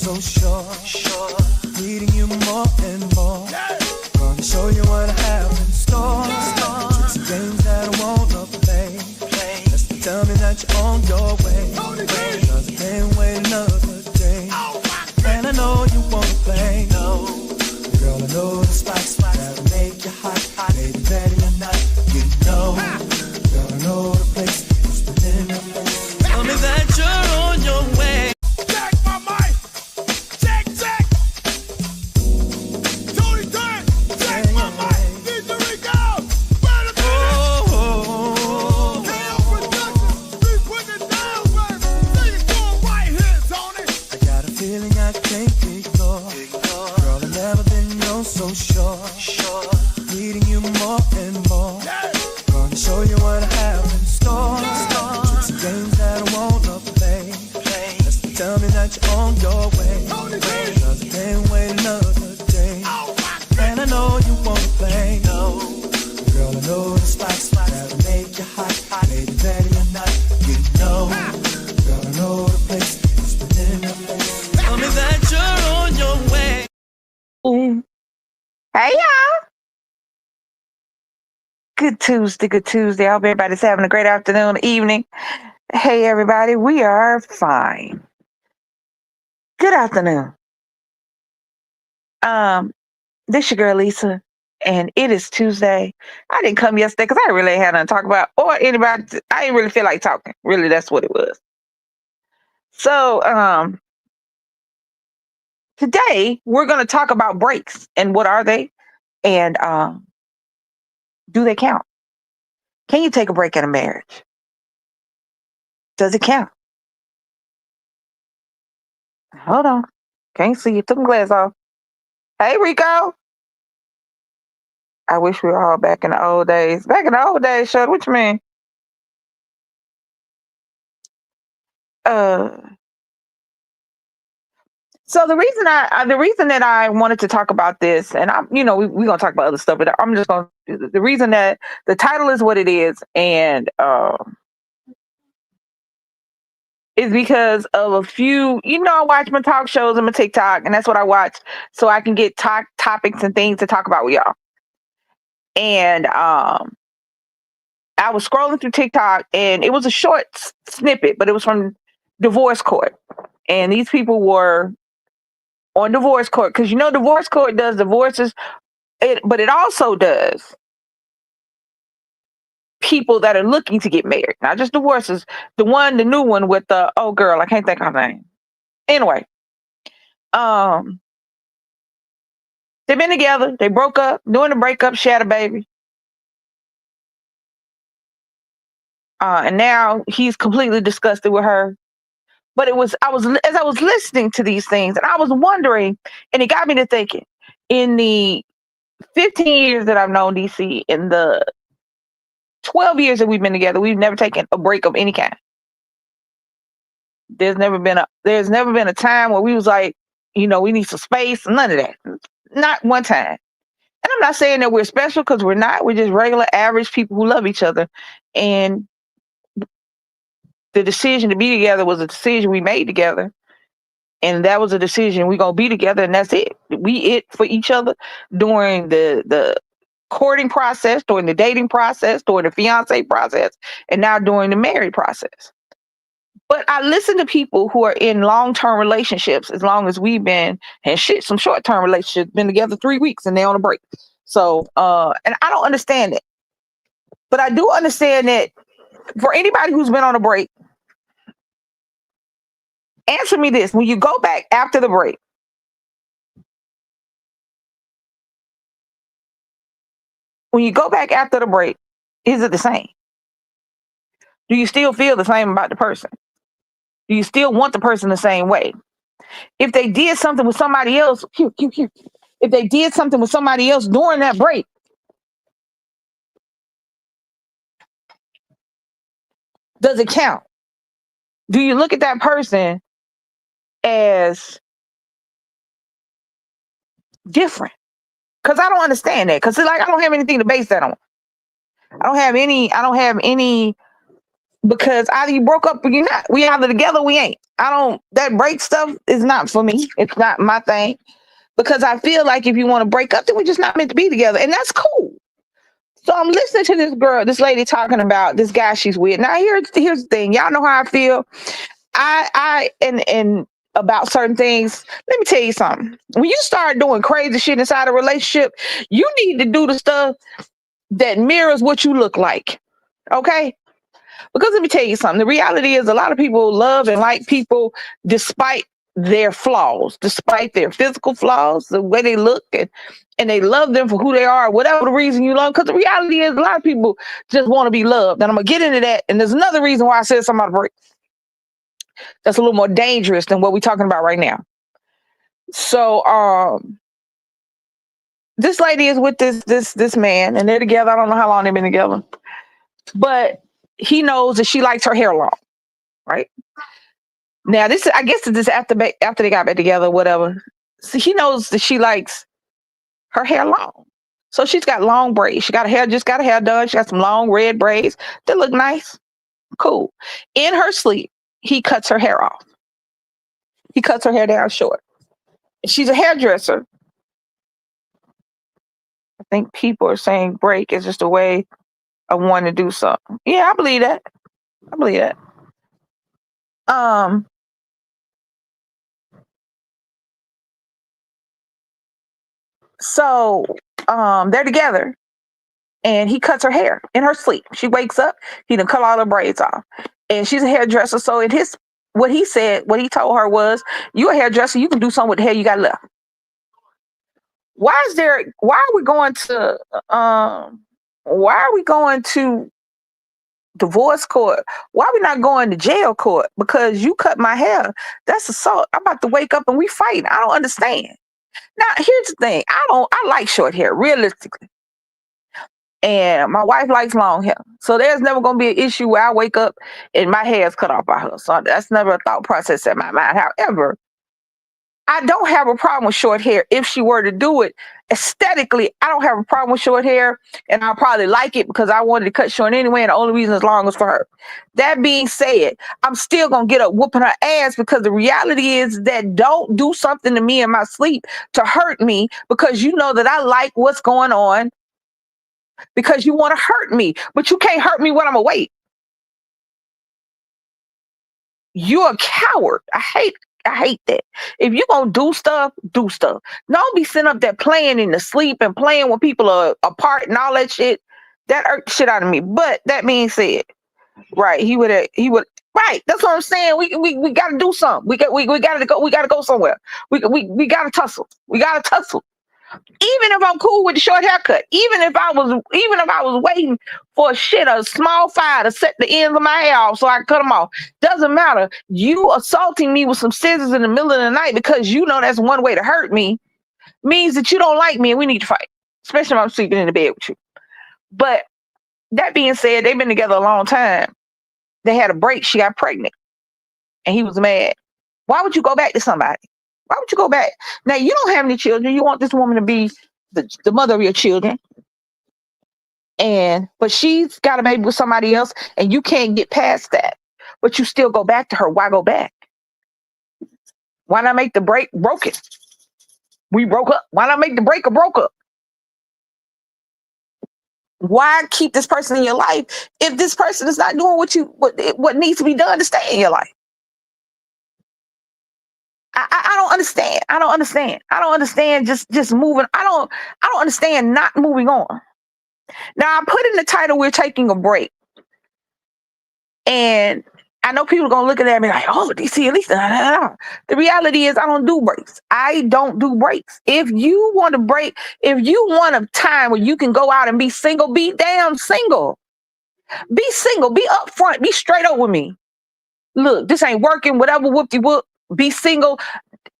so sure. Needing you more and more. Gonna show you what I have in store. Tricks and games that I wanna play. Just tell me that you're on your way. Cause I can't wait another day. And I know you wanna play. Girl, I know the spots that'll make you hot. Baby, ready or not, you know. Girl, I know the place. It's within the place. Tell me that you're on your way. Check my mic. Check. Tony Turn. Check my mic. DJ Rico. Burn the KO Productions. We putting it down, baby. Say you're doing right here, Tony. I got a feeling I can't ignore. Girl, I've never been known so sure. Needing you more and more. Gonna show you what I have in store. Tricks and games that I wanna play. Just tell me that you're on your way. Cause I can't wait another day. And I know you wanna play. Girl, I know the spots that'll make you hot. Baby, ready or not, you know. Girl, I know the place. It's within the place. Tell me that you're on your way. Hey y'all. Good Tuesday. I hope everybody's having a great afternoon, evening. Hey everybody, we are fine. Good afternoon. This your girl Lisa, and it is Tuesday. I didn't come yesterday because I really had nothing to talk about, or anybody. I didn't really feel like talking. Really, that's what it was. So, today we're going to talk about breaks and what are they, and do they count? Can you take a break in a marriage? Does it count? Hold on. Can't see you. Took my glass off. Hey, Rico. I wish we were all back in the old days. Back in the old days, Shud. What you mean? So the reason that I wanted to talk about this, and I'm, we're gonna talk about other stuff, but I'm just gonna. The reason that the title is what it is, and is because of a few. I watch my talk shows and my TikTok, and that's what I watch, so I can get topics and things to talk about with y'all. And I was scrolling through TikTok, and it was a short snippet, but it was from divorce court, and these people were on divorce court because divorce court does divorces, but it also does people that are looking to get married, not just divorces. The new one with the girl, I can't think of her name. Anyway, they've been together, they broke up. During the breakup, she had a baby, and now he's completely disgusted with her. But as I was listening to these things, and I was wondering, and it got me to thinking. In the 15 years that I've known DC, in the 12 years that we've been together, we've never taken a break of any kind. There's never been a time where we was like, we need some space. None of that. Not one time. And I'm not saying that we're special, because we're not. We're just regular, average people who love each other. And the decision to be together was a decision we made together. And that was a decision. We're going to be together, and that's it. We for each other during the courting process, during the dating process, during the fiance process, and now during the married process. But I listen to people who are in long-term relationships as long as we've been, and some short-term relationships, been together 3 weeks and they're on a break. So, and I don't understand it. But I do understand that for anybody who's been on a break, answer me this. When you go back after the break, is it the same? Do you still feel the same about the person? Do you still want the person the same way? If they did something with somebody else, if they did something with somebody else during that break, does it count? Do you look at that person as different? Because I don't understand that. Because I don't have anything to base that on. I don't have any because either you broke up or you're not. We either together or we ain't. I don't, that break stuff is not for me. It's not my thing because I feel like if you want to break up, then we're just not meant to be together. And that's cool. So I'm listening to this girl, this lady talking about this guy she's with. Now here's the thing. Y'all know how I feel. And about certain things. Let me tell you something. When you start doing crazy shit inside a relationship, you need to do the stuff that mirrors what you look like. Okay? Because let me tell you something. The reality is a lot of people love and like people despite their flaws, despite their physical flaws, the way they look, and they love them for who they are, whatever the reason you love. Because the reality is a lot of people just want to be loved. And I'm going to get into that. And there's another reason why I said something about a break that's a little more dangerous than what we're talking about right now. So this lady is with this man, and they're together. I don't know how long they've been together. But he knows that she likes her hair long, right? Now, this I guess this after they got back together, whatever. So he knows that she likes her hair long. So she's got long braids. She got got her hair done. She got some long red braids. They look nice. Cool. In her sleep, he cuts her hair off. He cuts her hair down short. She's a hairdresser. I think people are saying break is just a way of wanting to do something. Yeah, I believe that. I believe that. So they're together and he cuts her hair in her sleep. She wakes up, he done cut all her braids off. And she's a hairdresser. So in what he told her was, you a hairdresser, you can do something with the hair you got left. Why are we going to divorce court? Why are we not going to jail court? Because you cut my hair. That's assault. I'm about to wake up and we fighting. I don't understand. Now, here's the thing. I like short hair, realistically. And my wife likes long hair. So there's never going to be an issue where I wake up and my hair is cut off by her. So that's never a thought process in my mind. However, I don't have a problem with short hair if she were to do it. Aesthetically, I don't have a problem with short hair, and I'll probably like it because I wanted to cut short anyway, and the only reason is long was for her. That being said, I'm still going to get up whooping her ass because the reality is that don't do something to me in my sleep to hurt me because you know that I like what's going on because you want to hurt me, but you can't hurt me when I'm awake. You're a coward. I hate that. If you're going to do stuff, do stuff. Don't be sitting up there playing in the sleep and playing when people are apart and all that shit. That irked the shit out of me. But that being said, right, he would, right. That's what I'm saying. We got to do something. We got to go somewhere. We got to tussle. We got to tussle. Even if I'm cool with the short haircut, even if I was waiting for a small fire to set the ends of my hair off so I can cut them off, doesn't matter. You assaulting me with some scissors in the middle of the night because you know that's one way to hurt me means that you don't like me and we need to fight, especially if I'm sleeping in the bed with you. But that being said, they've been together a long time. They had a break. She got pregnant and he was mad. Why would you go back to somebody? Why would you go back? Now, you don't have any children. You want this woman to be the mother of your children. But she's got a baby with somebody else and you can't get past that. But you still go back to her. Why go back? Why not make the break broken? We broke up. Why not make the break a broke up? Why keep this person in your life if this person is not doing what needs to be done to stay in your life? I don't understand. I don't understand just moving. I don't understand not moving on. Now I put in the title, we're taking a break. And I know people are gonna look at that and be like, oh, DC, at least the reality is I don't do breaks. I don't do breaks. If you want to break, if you want a time where you can go out and be single, be damn single. Be single, be upfront, be straight up with me. Look, this ain't working, whatever, whoop-de-whoop. Be single.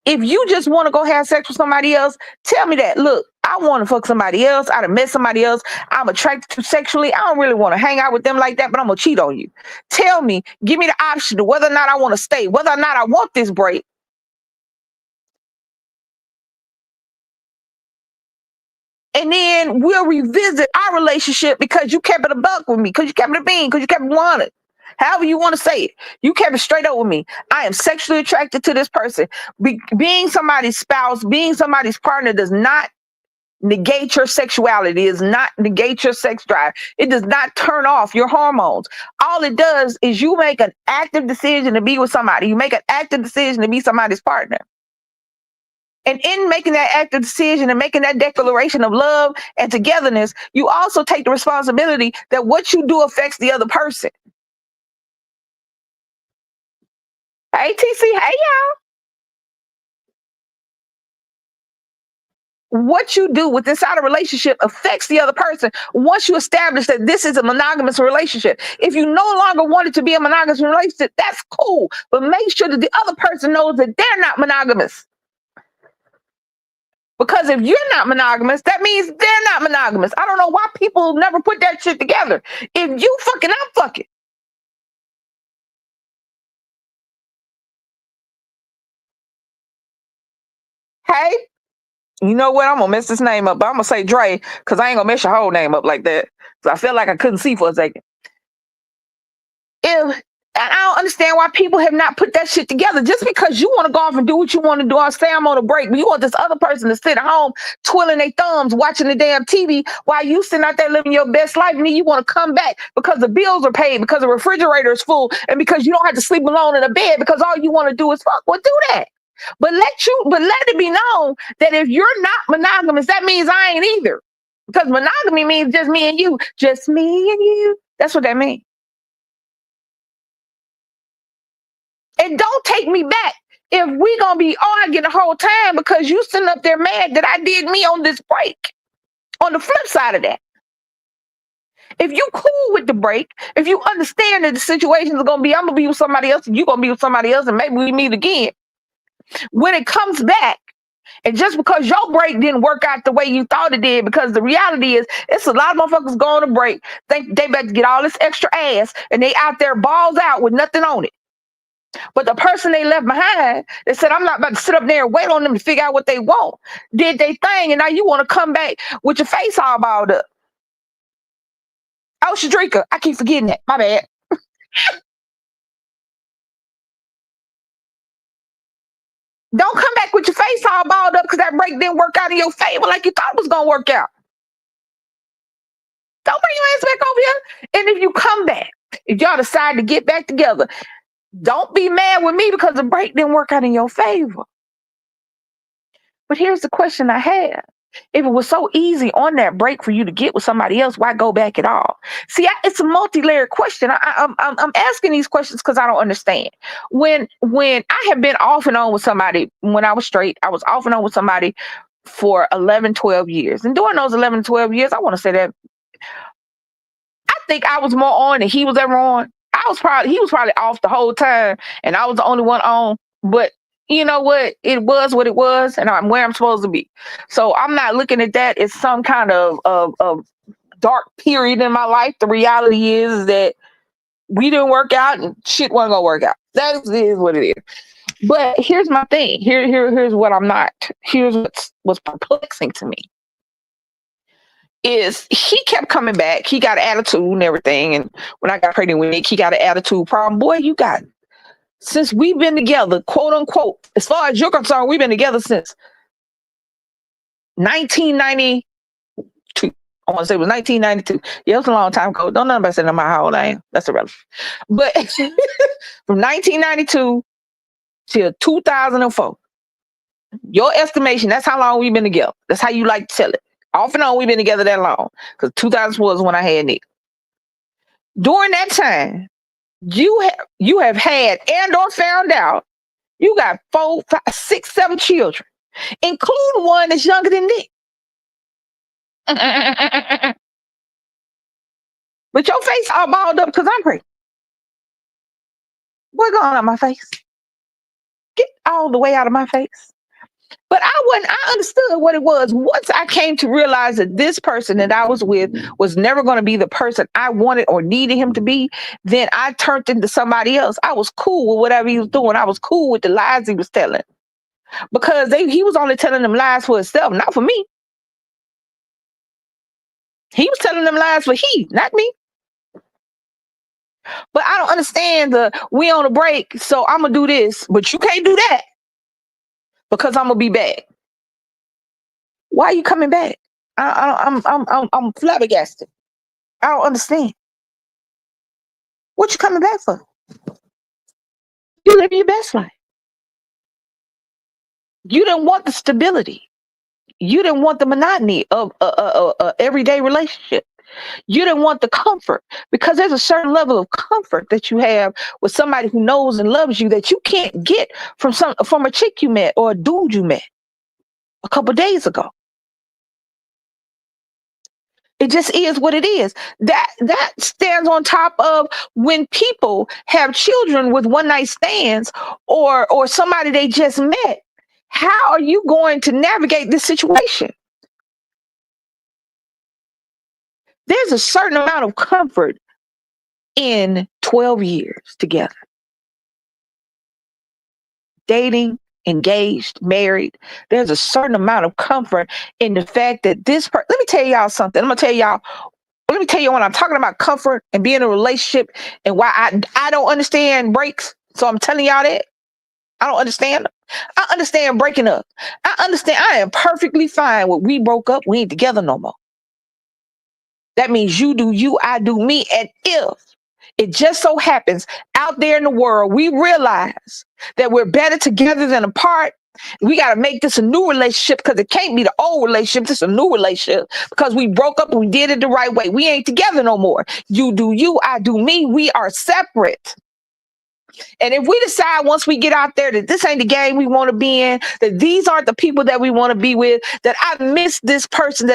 If you just want to go have sex with somebody else, tell me that. Look, I want to fuck somebody else. I done met somebody else I'm attracted to sexually. I don't really want to hang out with them like that, but I'm going to cheat on you. Tell me, give me the option of whether or not I want to stay, whether or not I want this break. And then we'll revisit our relationship because you kept it a buck with me, because you kept it a bean, because you kept it 100. However you want to say it. You kept it straight up with me. I am sexually attracted to this person. Being somebody's spouse, being somebody's partner does not negate your sexuality. It does not negate your sex drive. It does not turn off your hormones. All it does is you make an active decision to be with somebody. You make an active decision to be somebody's partner. And in making that active decision and making that declaration of love and togetherness, you also take the responsibility that what you do affects the other person. Hey, TC, hey, y'all. What you do with inside a relationship affects the other person once you establish that this is a monogamous relationship. If you no longer want it to be a monogamous relationship, that's cool. But make sure that the other person knows that they're not monogamous. Because if you're not monogamous, that means they're not monogamous. I don't know why people never put that shit together. If you fucking, I'm fucking. Hey, you know what? I'm gonna mess this name up, but I'm gonna say Dre, because I ain't gonna mess your whole name up like that. So I felt like I couldn't see for a second. And I don't understand why people have not put that shit together. Just because you want to go off and do what you want to do, I'll say I'm on a break, but you want this other person to sit at home twiddling their thumbs, watching the damn TV while you sitting out there living your best life, and then you want to come back because the bills are paid, because the refrigerator is full, and because you don't have to sleep alone in a bed because all you want to do is fuck. Well, do that. But let it be known that if you're not monogamous, that means I ain't either. Because monogamy means just me and you. Just me and you. That's what that means. And don't take me back if we gonna be arguing the whole time because you sitting up there mad that I did me on this break. On the flip side of that, if you cool with the break, if you understand that the situation is gonna be, I'm gonna be with somebody else and you gonna be with somebody else and maybe we meet again. When it comes back, and just because your break didn't work out the way you thought it did, because the reality is it's a lot of motherfuckers going to break, think they better get all this extra ass, and they out there balls out with nothing on it. But the person they left behind, they said, I'm not about to sit up there and wait on them to figure out what they want. Did they thing, and now you want to come back with your face all balled up. Oh, Shadrika, I keep forgetting that. My bad. Don't come back with your face all balled up because that break didn't work out in your favor like you thought it was going to work out. Don't bring your ass back over here. And if you come back, if y'all decide to get back together, don't be mad with me because the break didn't work out in your favor. But here's the question I have. If it was so easy on that break for you to get with somebody else, why go back at all? See, it's a multi-layered question. I'm asking these questions because I don't understand. When I have been off and on with somebody, when I was straight, I was off and on with somebody for 11, 12 years. And during those 11, 12 years, I want to say that I think I was more on than he was ever on. He was probably off the whole time, and I was the only one on. But you know what? It was what it was, and I'm where I'm supposed to be. So I'm not looking at that as some kind of dark period in my life. The reality is that we didn't work out, and shit wasn't gonna work out. That is what it is. But here's my thing. Here's what I'm not. Here's what's perplexing to me. Is he kept coming back. He got an attitude and everything. And when I got pregnant with Nick, he got an attitude problem. Boy, you got, since we've been together, quote unquote, as far as you're concerned, we've been together since 1992. I want to say it was 1992. Yeah, it was a long time ago. Don't nobody say no matter how old I am. That's irrelevant. But from 1992 till 2004, your estimation, that's how long we've been together. That's how you like to tell it. Off and on, we've been together that long. Because 2000 was when I had Nick. During that time, you have had and or found out you got 4, 5, 6, 7 children, including one that's younger than Nick. But your face all balled up because I'm pregnant. What's going on my face? Get all the way out of my face. But I understood what it was. Once I came to realize that this person that I was with was never going to be the person I wanted or needed him to be, then I turned into somebody else. I was cool with whatever he was doing. I was cool with the lies he was telling. Because he was only telling them lies for himself, not for me. He was telling them lies for he, not me. But I don't understand the we on a break, so I'm gonna do this, but you can't do that because I'm gonna be back. Why are you coming back? I'm flabbergasted. I don't understand. What you coming back for? You living your best life. You didn't want the stability. You didn't want the monotony of a everyday relationship. You didn't want the comfort because there's a certain level of comfort that you have with somebody who knows and loves you that you can't get from a chick you met or a dude you met a couple days ago. It just is what it is. That stands on top of when people have children with one night stands or somebody they just met. How are you going to navigate this situation? There's a certain amount of comfort in 12 years together, dating, engaged, married. There's a certain amount of comfort in the fact that let me tell y'all something. Let me tell you when I'm talking about comfort and being in a relationship and why I don't understand breaks. So I'm telling y'all that I don't understand them. I understand breaking up. I understand I am perfectly fine with we broke up. We ain't together no more. That means you do you, I do me. And if it just so happens out there in the world, we realize that we're better together than apart. We got to make this a new relationship because it can't be the old relationship. This is a new relationship because we broke up and we did it the right way. We ain't together no more. You do you, I do me. We are separate. And if we decide once we get out there that this ain't the game we want to be in, that these aren't the people that we want to be with, that I miss this person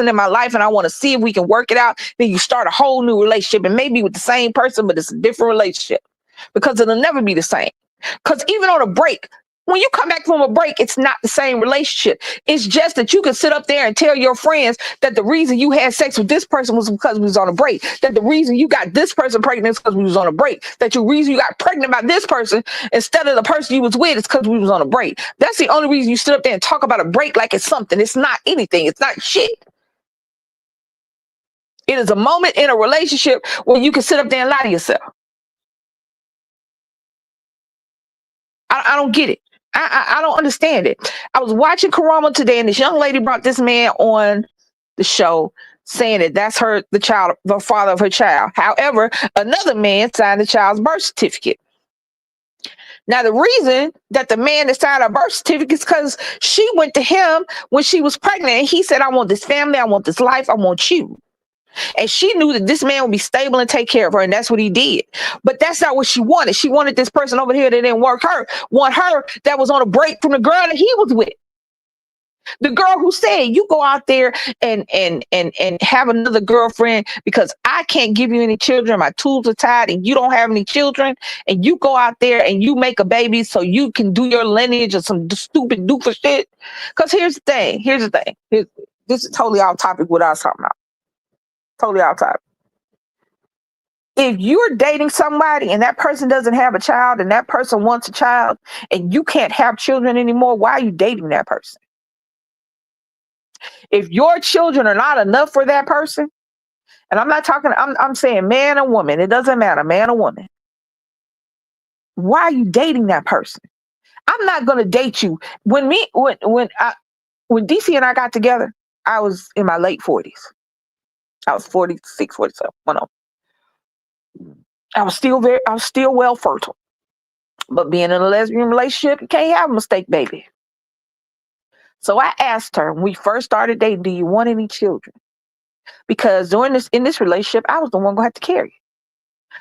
in my life and I want to see if we can work it out, then you start a whole new relationship and maybe with the same person, but it's a different relationship because it'll never be the same. Because even on a break, when you come back from a break, it's not the same relationship. It's just that you can sit up there and tell your friends that the reason you had sex with this person was because we was on a break. That the reason you got this person pregnant is because we was on a break. That the reason you got pregnant by this person instead of the person you was with is because we was on a break. That's the only reason you sit up there and talk about a break like it's something. It's not anything. It's not shit. It is a moment in a relationship where you can sit up there and lie to yourself. I don't get it. I don't understand it. I was watching Karama today, and this young lady brought this man on the show saying that that's the father of her child. However, another man signed the child's birth certificate. Now, the reason that the man that signed her birth certificate is because she went to him when she was pregnant, and he said, I want this family, I want this life, I want you. And she knew that this man would be stable and take care of her, and that's what he did. But that's not what she wanted. She wanted this person over here that didn't want her that was on a break from the girl that he was with. The girl who said, you go out there and have another girlfriend because I can't give you any children. My tools are tied and you don't have any children. And you go out there and you make a baby so you can do your lineage or some stupid doofus shit. Because here's the thing. This is totally off topic what I was talking about. Totally off topic. If you're dating somebody and that person doesn't have a child and that person wants a child and you can't have children anymore, why are you dating that person? If your children are not enough for that person, and I'm saying man or woman, it doesn't matter, man or woman. Why are you dating that person? I'm not going to date you. When DC and I got together, I was in my late 40s. I was 46, 47. I was still well fertile. But being in a lesbian relationship, you can't have a mistake, baby. So I asked her when we first started dating, do you want any children? Because in this relationship, I was the one going to have to carry it.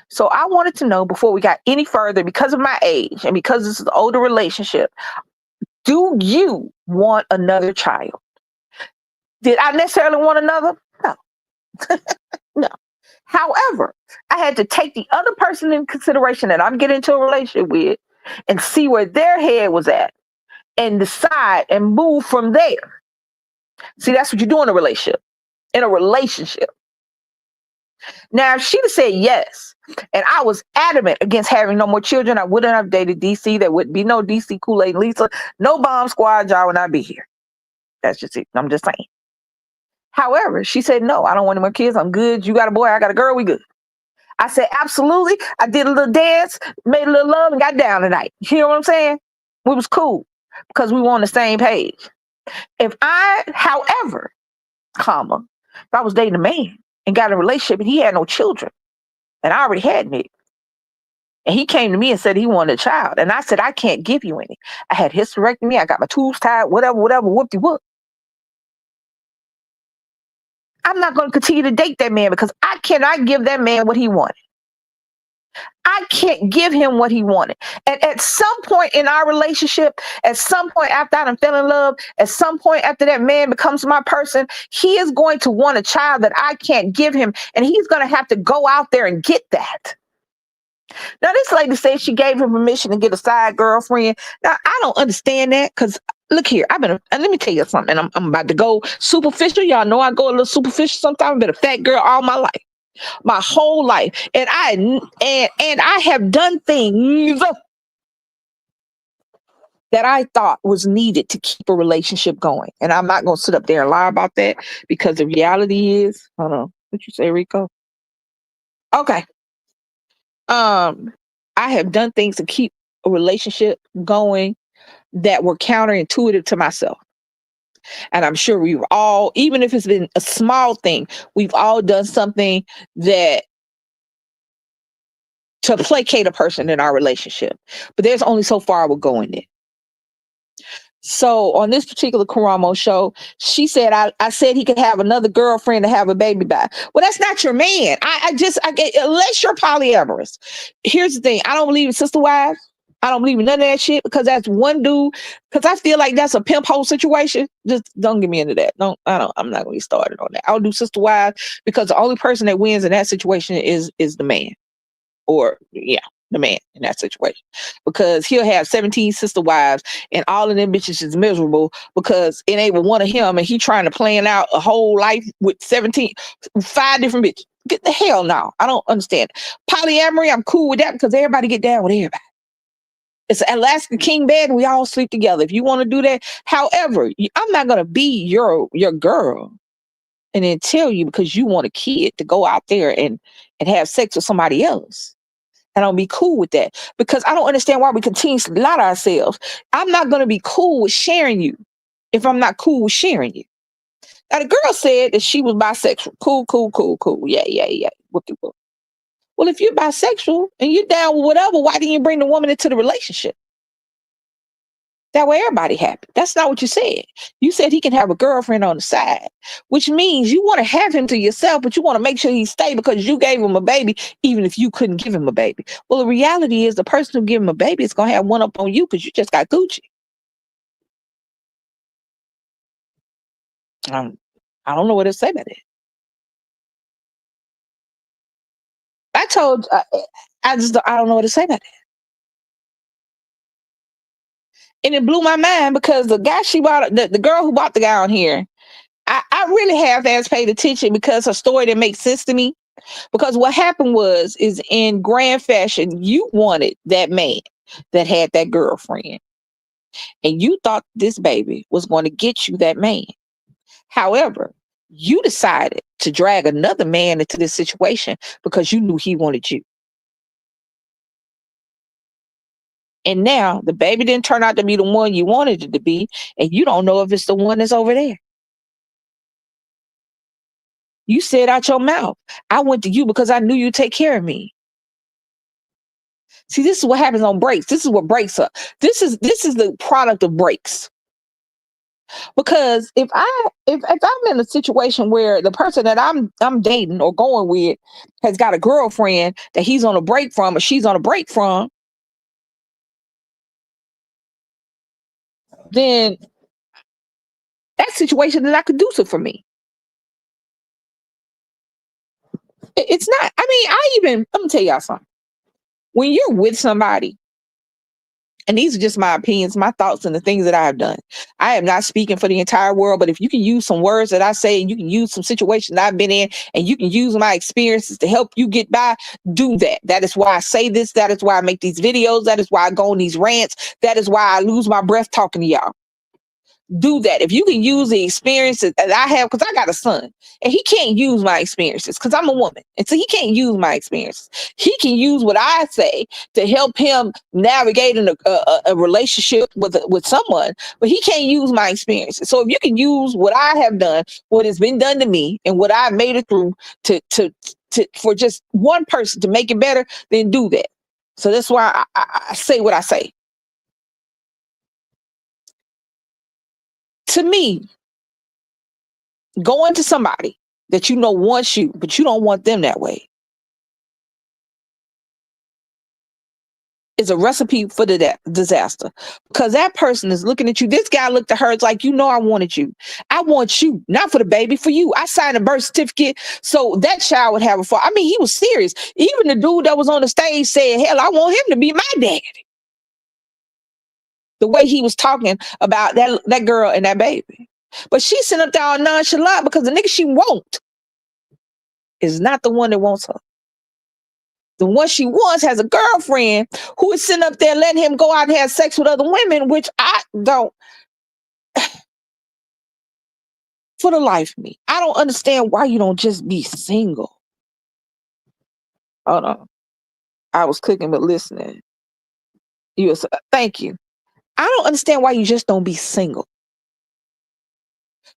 So I wanted to know before we got any further, because of my age and because this is an older relationship, do you want another child? Did I necessarily want another? No. No. However, I had to take the other person in consideration that I'm getting into a relationship with and see where their head was at and decide and move from there. See, that's what you do in a relationship. Now, if she'd have said yes, and I was adamant against having no more children, I wouldn't have dated DC. There would be no DC, Kool-Aid, Lisa, no Bomb Squad, y'all would not be here. That's just it. I'm just saying. However, she said, no, I don't want any more kids. I'm good. You got a boy, I got a girl, we good. I said, absolutely. I did a little dance, made a little love, and got down tonight. You know what I'm saying? We was cool because we were on the same page. However, if I was dating a man and got in a relationship and he had no children, and I already had Nick, and he came to me and said he wanted a child, and I said, I can't give you any. I had hysterectomy, I got my tubes tied, whatever, whoop-de-whoop. I'm not going to continue to date that man because I cannot give that man what he wanted. I can't give him what he wanted. And at some point in our relationship, at some point after I done fell in love, at some point after that man becomes my person, he is going to want a child that I can't give him. And he's going to have to go out there and get that. Now, this lady said she gave him permission to get a side girlfriend. Now, I don't understand that because look here, and let me tell you something. I'm about to go superficial. Y'all know I go a little superficial sometimes. I've been a fat girl all my life. My whole life, and I have done things that I thought was needed to keep a relationship going, and I'm not going to sit up there and lie about that because the reality is, hold on, what you say, Rico? Okay, I have done things to keep a relationship going that were counterintuitive to myself. And I'm sure we've all, even if it's been a small thing, we've all done something that to placate a person in our relationship. But there's only so far we're going there. So on this particular Karamo show, she said, I said he could have another girlfriend to have a baby by. Well, that's not your man. Unless you're polyamorous. Here's the thing. I don't believe in sister wives. I don't believe in none of that shit because that's one dude. Because I feel like that's a pimp hole situation. Just don't get me into that. I'm not going to get started on that. I'll do sister wives because the only person that wins in that situation is the man. Or the man in that situation, because he'll have 17 sister wives and all of them bitches is miserable because it ain't with one of him and he trying to plan out a whole life with 5 different bitches. Get the hell no. I don't understand. Polyamory, I'm cool with that because everybody get down with everybody. It's an Alaska king bed and we all sleep together. If you want to do that, however, I'm not going to be your girl and then tell you because you want a kid to go out there and have sex with somebody else. And I'll be cool with that because I don't understand why we continue to lie to ourselves. I'm not going to be cool with sharing you if I'm not cool with sharing you. Now, the girl said that she was bisexual. Cool. Yeah. Whoop-de-whoop. Well, if you're bisexual and you're down with whatever, why didn't you bring the woman into the relationship? That way everybody happy. That's not what you said. You said he can have a girlfriend on the side, which means you want to have him to yourself, but you want to make sure he stay because you gave him a baby, even if you couldn't give him a baby. Well, the reality is the person who gave him a baby is going to have one up on you because you just got Gucci. I don't know what to say about it. I don't know what to say about it. And it blew my mind because the guy the girl who bought the guy on here, I really half-ass paid attention because her story didn't make sense to me. Because what happened is in grand fashion, you wanted that man that had that girlfriend. And you thought this baby was going to get you that man. However, you decided to drag another man into this situation because you knew he wanted you. And now the baby didn't turn out to be the one you wanted it to be, and you don't know if it's the one that's over there. You said out your mouth, I went to you because I knew you'd take care of me. See, this is what happens on breaks. This is what breaks up. This is the product of breaks. Because if I'm in a situation where the person that I'm dating or going with has got a girlfriend that he's on a break from or she's on a break from, then that situation is not conducive for me. It's not. I mean, let me tell y'all something. When you're with somebody, and these are just my opinions, my thoughts, and the things that I have done. I am not speaking for the entire world, but if you can use some words that I say and you can use some situations I've been in and you can use my experiences to help you get by, do that. That is why I say this. That is why I make these videos. That is why I go on these rants. That is why I lose my breath talking to y'all. do that. If you can use the experiences that I have, because I got a son and he can't use my experiences because I'm a woman. And so he can't use my experiences. He can use what I say to help him navigate in a relationship with someone, but he can't use my experiences. So if you can use what I have done, what has been done to me, and what I've made it through to for just one person to make it better, then do that. So that's why I say what I say. To me, going to somebody that you know wants you, but you don't want them that way, is a recipe for the disaster. Because that person is looking at you. This guy looked at her. It's like, I wanted you. I want you, not for the baby, for you. I signed a birth certificate so that child would have a father. I mean, he was serious. Even the dude that was on the stage said, hell, I want him to be my daddy. The way he was talking about that girl and that baby. But she's sitting up there all nonchalant because the nigga she wants is not the one that wants her. The one she wants has a girlfriend who is sitting up there letting him go out and have sex with other women, which I don't, for the life of me, I don't understand why you don't just be single. Hold on. I was cooking but listening. Thank you. I don't understand why you just don't be single.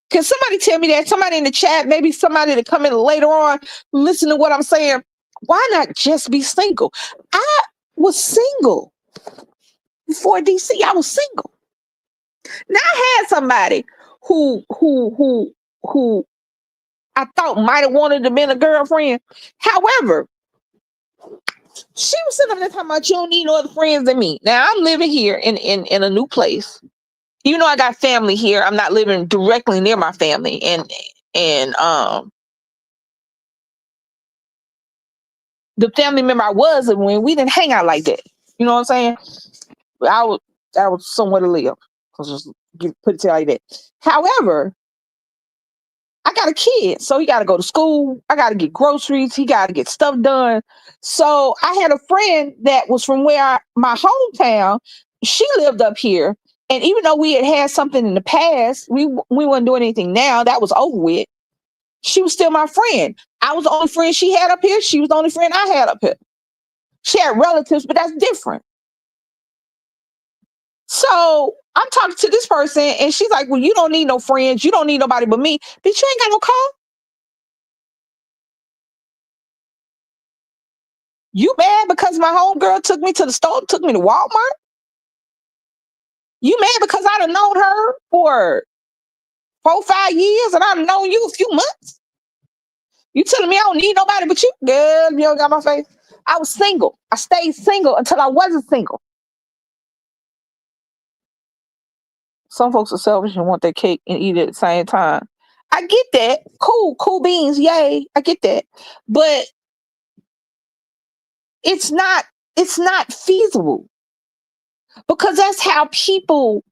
Can somebody tell me that? Somebody in the chat, maybe somebody to come in later on, listen to what I'm saying. Why not just be single? I was single before DC. I was single. Now I had somebody who I thought might have wanted to be a girlfriend. However, she was sitting up there talking about you don't need no other friends than me. Now I'm living here in a new place. Even though I got family here, I'm not living directly near my family. And the family member I was when we didn't hang out like that. You know what I'm saying? I was somewhere to live. Just put it to you like that. However, I got a kid, so he got to go to school. I got to get groceries. He got to get stuff done. So I had a friend that was from my hometown. She lived up here. And even though we had something in the past, we weren't doing anything now. That was over with. She was still my friend. I was the only friend she had up here. She was the only friend I had up here. She had relatives, but that's different. So I'm talking to this person, and she's like, well, you don't need no friends. You don't need nobody but me. Bitch, you ain't got no car. You mad because my homegirl took me to the store, took me to Walmart? You mad because I done known her for 4-5 years and I've known you a few months? You telling me I don't need nobody but you? Girl, you don't got my face. I was single. I stayed single until I wasn't single. Some folks are selfish and want their cake and eat it at the same time. I get that. Cool beans. Yay. I get that. But it's not feasible. Because that's how people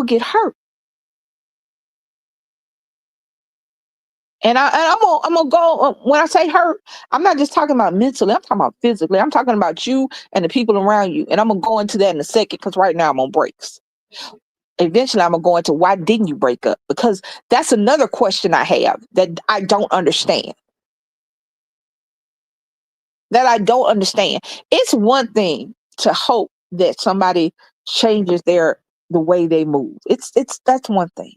get hurt. And I'm gonna go, when I say hurt, I'm not just talking about mentally, I'm talking about physically. I'm talking about you and the people around you. And I'm gonna go into that in a second because right now I'm on breaks. Eventually I'm gonna go into why didn't you break up? Because that's another question I have that I don't understand. It's one thing to hope that somebody changes the way they move. That's one thing.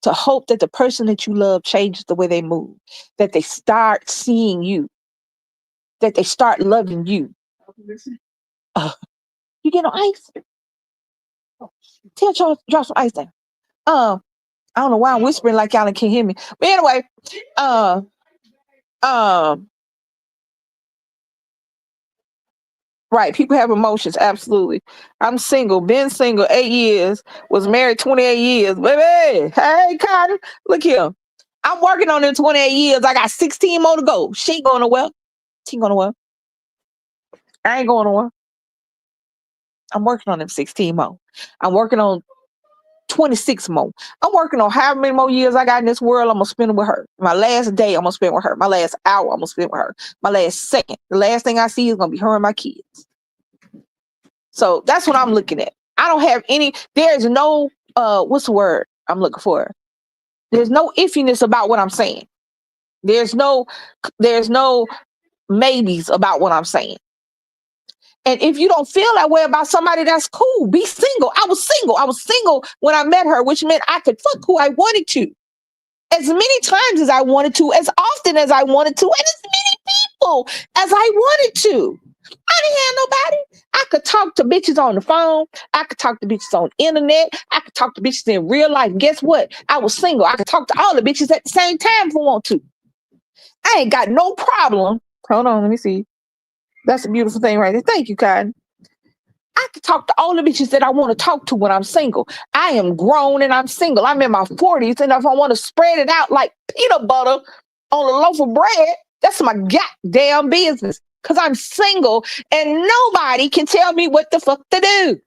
To hope that the person that you love changes the way they move, that they start seeing you, that they start loving you. You get no ice? Tell Charles, drop some ice there. I don't know why I'm whispering like y'all can't hear me. But anyway, right, people have emotions, absolutely. I'm single, been single 8 years, was married 28 years. Baby, hey, Cotton, look here. I'm working on it 28 years. I got 16 more to go. She ain't going nowhere. I ain't going nowhere. I'm working on them 16 more. I'm working on 26 more. I'm working on however many more years I got in this world, I'm going to spend with her. My last day, I'm going to spend with her. My last hour, I'm going to spend with her. My last second, the last thing I see is going to be her and my kids. So that's what I'm looking at. I don't have any, there's no what's the word I'm looking for? There's no iffiness about what I'm saying. There's no maybes about what I'm saying. And if you don't feel that way about somebody, that's cool. Be single. I was single. I was single when I met her, which meant I could fuck who I wanted to. As many times as I wanted to, as often as I wanted to, and as many people as I wanted to. I didn't have nobody. I could talk to bitches on the phone. I could talk to bitches on the internet. I could talk to bitches in real life. Guess what? I was single. I could talk to all the bitches at the same time if I want to. I ain't got no problem. Hold on, let me see. That's a beautiful thing right there. Thank you, Cotton. I can talk to all the bitches that I want to talk to when I'm single. I am grown and I'm single. I'm in my 40s, and if I want to spread it out like peanut butter on a loaf of bread, that's my goddamn business. Because I'm single and nobody can tell me what the fuck to do.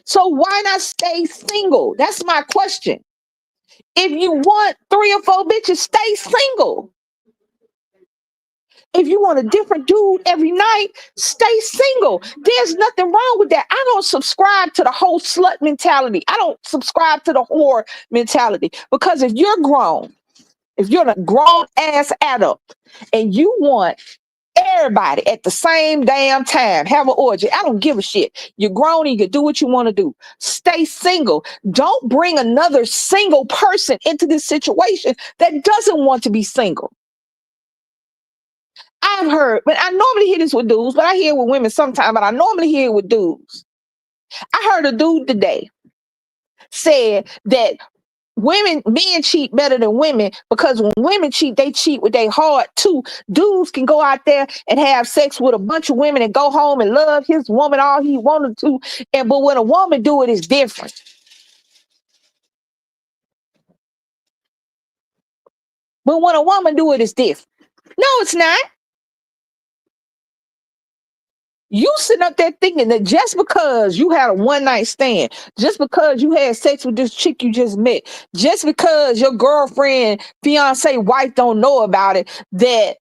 So why not stay single? That's my question. If you want 3 or 4 bitches, stay single. If you want a different dude every night, stay single. There's nothing wrong with that. I don't subscribe to the whole slut mentality. I don't subscribe to the whore mentality. Because if you're grown, if you're a grown ass adult and you want everybody at the same damn time, have an orgy, I don't give a shit. You're grown and you can do what you want to do. Stay single. Don't bring another single person into this situation that doesn't want to be single. I've heard, but I normally hear this with dudes, but I hear it with women sometimes, but I normally hear it with dudes. I heard a dude today said that men cheat better than women because when women cheat, they cheat with their heart too. Dudes can go out there and have sex with a bunch of women and go home and love his woman all he wanted to. But when a woman do it, it's different. But when a woman do it, it's different. No, it's not. You sitting up there thinking that just because you had a one night stand, just because you had sex with this chick you just met, just because your girlfriend, fiance, wife don't know about it, that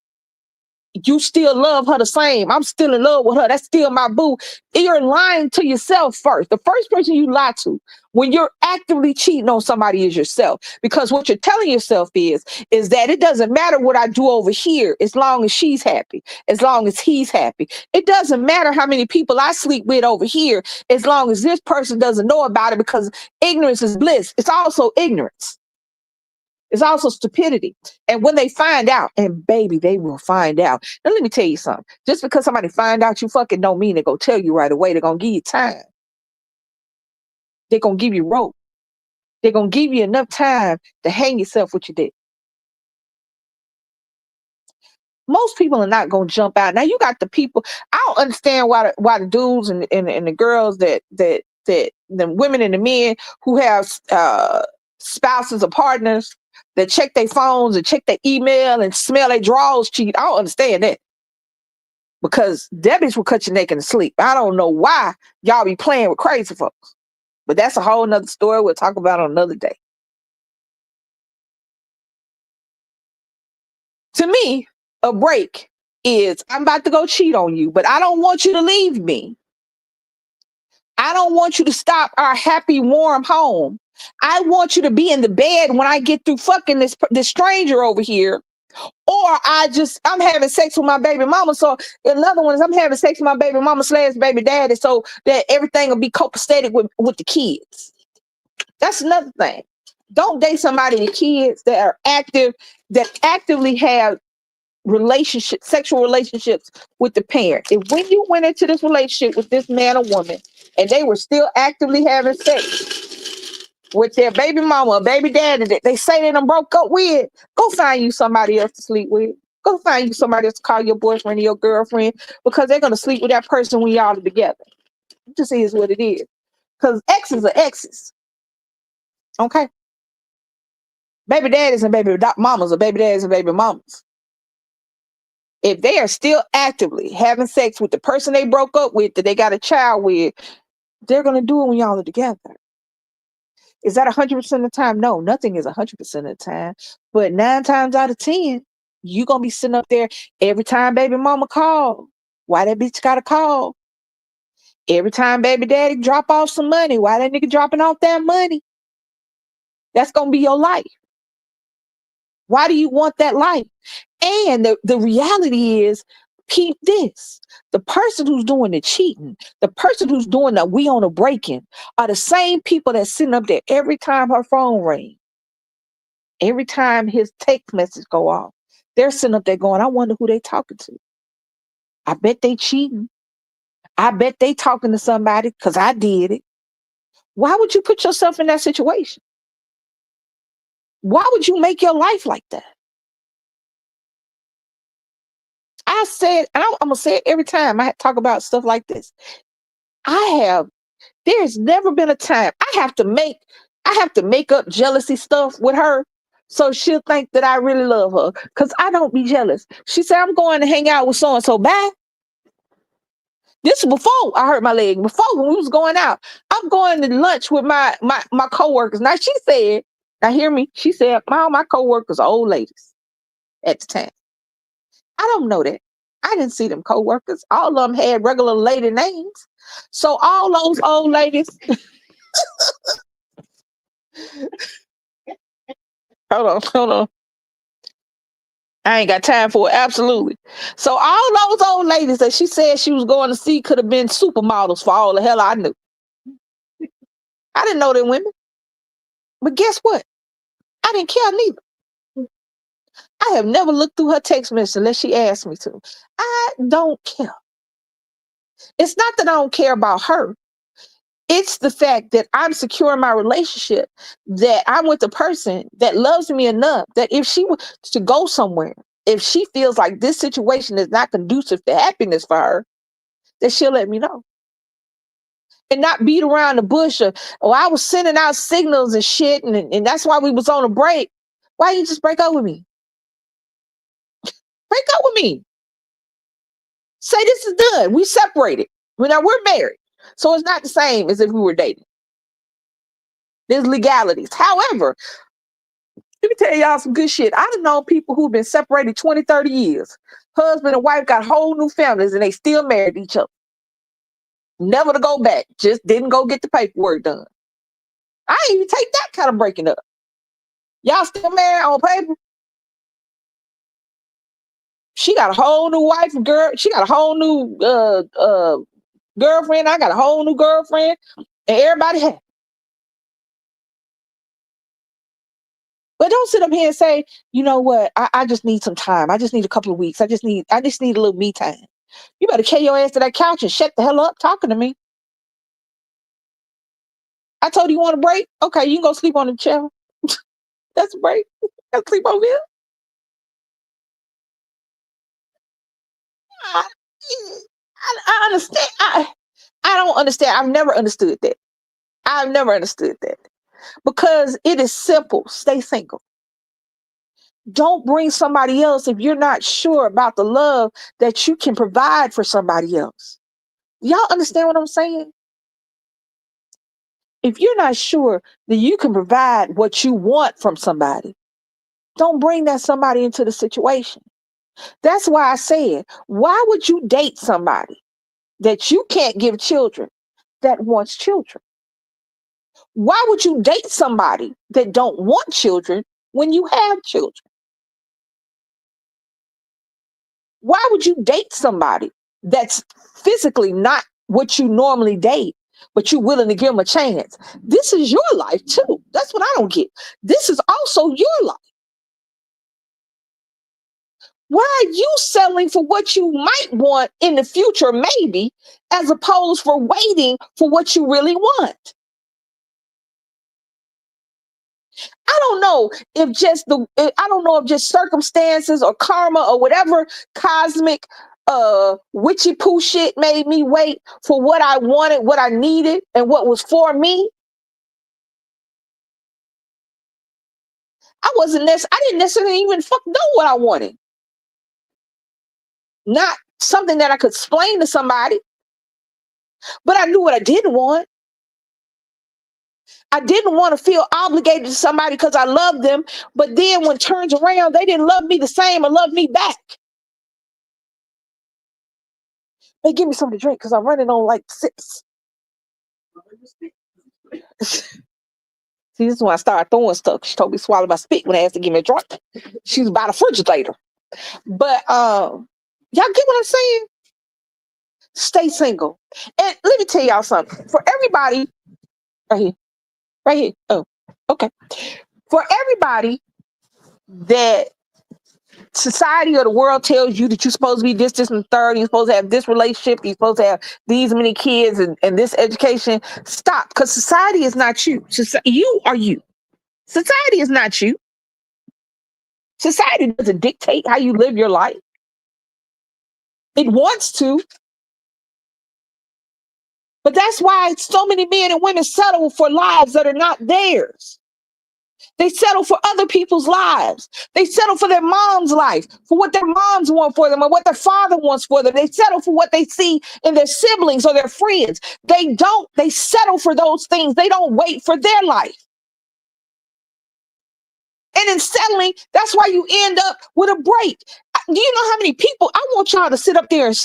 you still love her the same. I'm still in love with her. That's still my boo. You're lying to yourself first. The first person you lie to when you're actively cheating on somebody is yourself. Because what you're telling yourself is that it doesn't matter what I do over here as long as she's happy, as long as he's happy. It doesn't matter how many people I sleep with over here as long as this person doesn't know about it, because ignorance is bliss. It's also ignorance. It's also stupidity. And when they find out, and baby, they will find out. Now, let me tell you something. Just because somebody find out you fucking don't mean they're going to tell you right away. They're going to give you time. They're going to give you rope. They're going to give you enough time to hang yourself with your dick. Most people are not going to jump out. Now, you got the people. I don't understand why the dudes and the girls that the women and the men who have spouses or partners that check their phones and check their email and smell their drawers cheat. I don't understand that. Because that bitch will cut you naked and sleep. I don't know why y'all be playing with crazy folks. But that's a whole nother story we'll talk about on another day. To me, a break is I'm about to go cheat on you, but I don't want you to leave me. I don't want you to stop our happy, warm home. I want you to be in the bed when I get through fucking this stranger over here. Or I'm having sex with my baby mama. So another one is I'm having sex with my baby mama / baby daddy so that everything will be copacetic with the kids. That's another thing. Don't date somebody with kids that are active, that actively have sexual relationships with the parent. If when you went into this relationship with this man or woman and they were still actively having sex with their baby mama or baby daddy that they say they done broke up with, go find you somebody else to sleep with. Go find you somebody else to call your boyfriend or your girlfriend, because they're going to sleep with that person when y'all are together. It just is what it is. Because exes are exes. Okay? Baby daddies and baby mamas are baby daddies and baby mamas. If they are still actively having sex with the person they broke up with, that they got a child with, they're going to do it when y'all are together. Is that 100% of the time? No, nothing is 100% of the time. But 9 times out of 10, you going to be sitting up there every time baby mama call. Why that bitch got to call? Every time baby daddy drop off some money, why that nigga dropping off that money? That's gonna be your life. Why do you want that life? And the reality is, keep this. The person who's doing the cheating, the person who's doing the we on a break-in are the same people that's sitting up there every time her phone rings, every time his text message go off. They're sitting up there going, I wonder who they talking to. I bet they cheating. I bet they talking to somebody because I did it. Why would you put yourself in that situation? Why would you make your life like that? I said, and I'm gonna say it every time I talk about stuff like this. There's never been a time I have to make up jealousy stuff with her so she'll think that I really love her. Cause I don't be jealous. She said, I'm going to hang out with so and so. Bye. This was before I hurt my leg. Before when we was going out, I'm going to lunch with my coworkers. Now she said, now hear me. She said, all my coworkers are old ladies at the time. I don't know that. I didn't see them coworkers. All of them had regular lady names. So all those old ladies. Hold on. I ain't got time for it. Absolutely. So all those old ladies that she said she was going to see could have been supermodels for all the hell I knew. I didn't know them women. But guess what? I didn't care neither. I have never looked through her text message unless she asked me to. I don't care. It's not that I don't care about her. It's the fact that I'm secure in my relationship, that I'm with a person that loves me enough that if she were to go somewhere, if she feels like this situation is not conducive to happiness for her, that she'll let me know. And not beat around the bush or I was sending out signals and shit, and that's why we was on a break. Why you just break up with me? Break up with me. Say this is done. We separated. Now we're married. So it's not the same as if we were dating. There's legalities. However, let me tell y'all some good shit. I done known people who've been separated 20, 30 years. Husband and wife got whole new families and they still married each other. Never to go back. Just didn't go get the paperwork done. I ain't even take that kind of breaking up. Y'all still married on paper? She got a whole new wife, girl. She got a whole new girlfriend. I got a whole new girlfriend. And everybody happy. But don't sit up here and say, you know what, I just need some time. I just need a couple of weeks. I just need a little me time. You better carry your ass to that couch and shut the hell up talking to me. I told you want a break? Okay, you can go sleep on the chair. That's a break. Go sleep over here. I, I understand. I don't understand. I've never understood that. I've never understood that. Because it is simple. Stay single. Don't bring somebody else if you're not sure about the love that you can provide for somebody else. Y'all understand what I'm saying? If you're not sure that you can provide what you want from somebody, don't bring that somebody into the situation. That's why I said, why would you date somebody that you can't give children that wants children? Why would you date somebody that don't want children when you have children? Why would you date somebody that's physically not what you normally date, but you're willing to give them a chance? This is your life too. That's what I don't get. This is also your life. Why are you settling for what you might want in the future, maybe, as opposed for waiting for what you really want? I don't know if just circumstances or karma or whatever cosmic witchy poo shit made me wait for what I wanted, what I needed, and what was for me. I didn't necessarily even fuck know what I wanted. Not something that I could explain to somebody, but I knew what I didn't want. I didn't want to feel obligated to somebody because I loved them, but then when it turns around, they didn't love me the same or love me back. Hey, give me something to drink because I'm running on like 6. See, this is when I started throwing stuff. She told me to swallow my spit when I asked to give me a drink. She was by the refrigerator. But y'all get what I'm saying? Stay single. And let me tell y'all something. For everybody, right here, right here. Oh, okay. For everybody that society or the world tells you that you're supposed to be this, and third, you're supposed to have this relationship, you're supposed to have these many kids and this education, stop. Because society is not you. You are you. Society is not you. Society doesn't dictate how you live your life. It wants to, but that's why so many men and women settle for lives that are not theirs. They settle for other people's lives. They settle for their mom's life, for what their moms want for them or what their father wants for them. They settle for what they see in their siblings or their friends. They settle for those things. They don't wait for their life. And in settling, that's why you end up with a break. Do you know how many people? I want y'all to sit up there and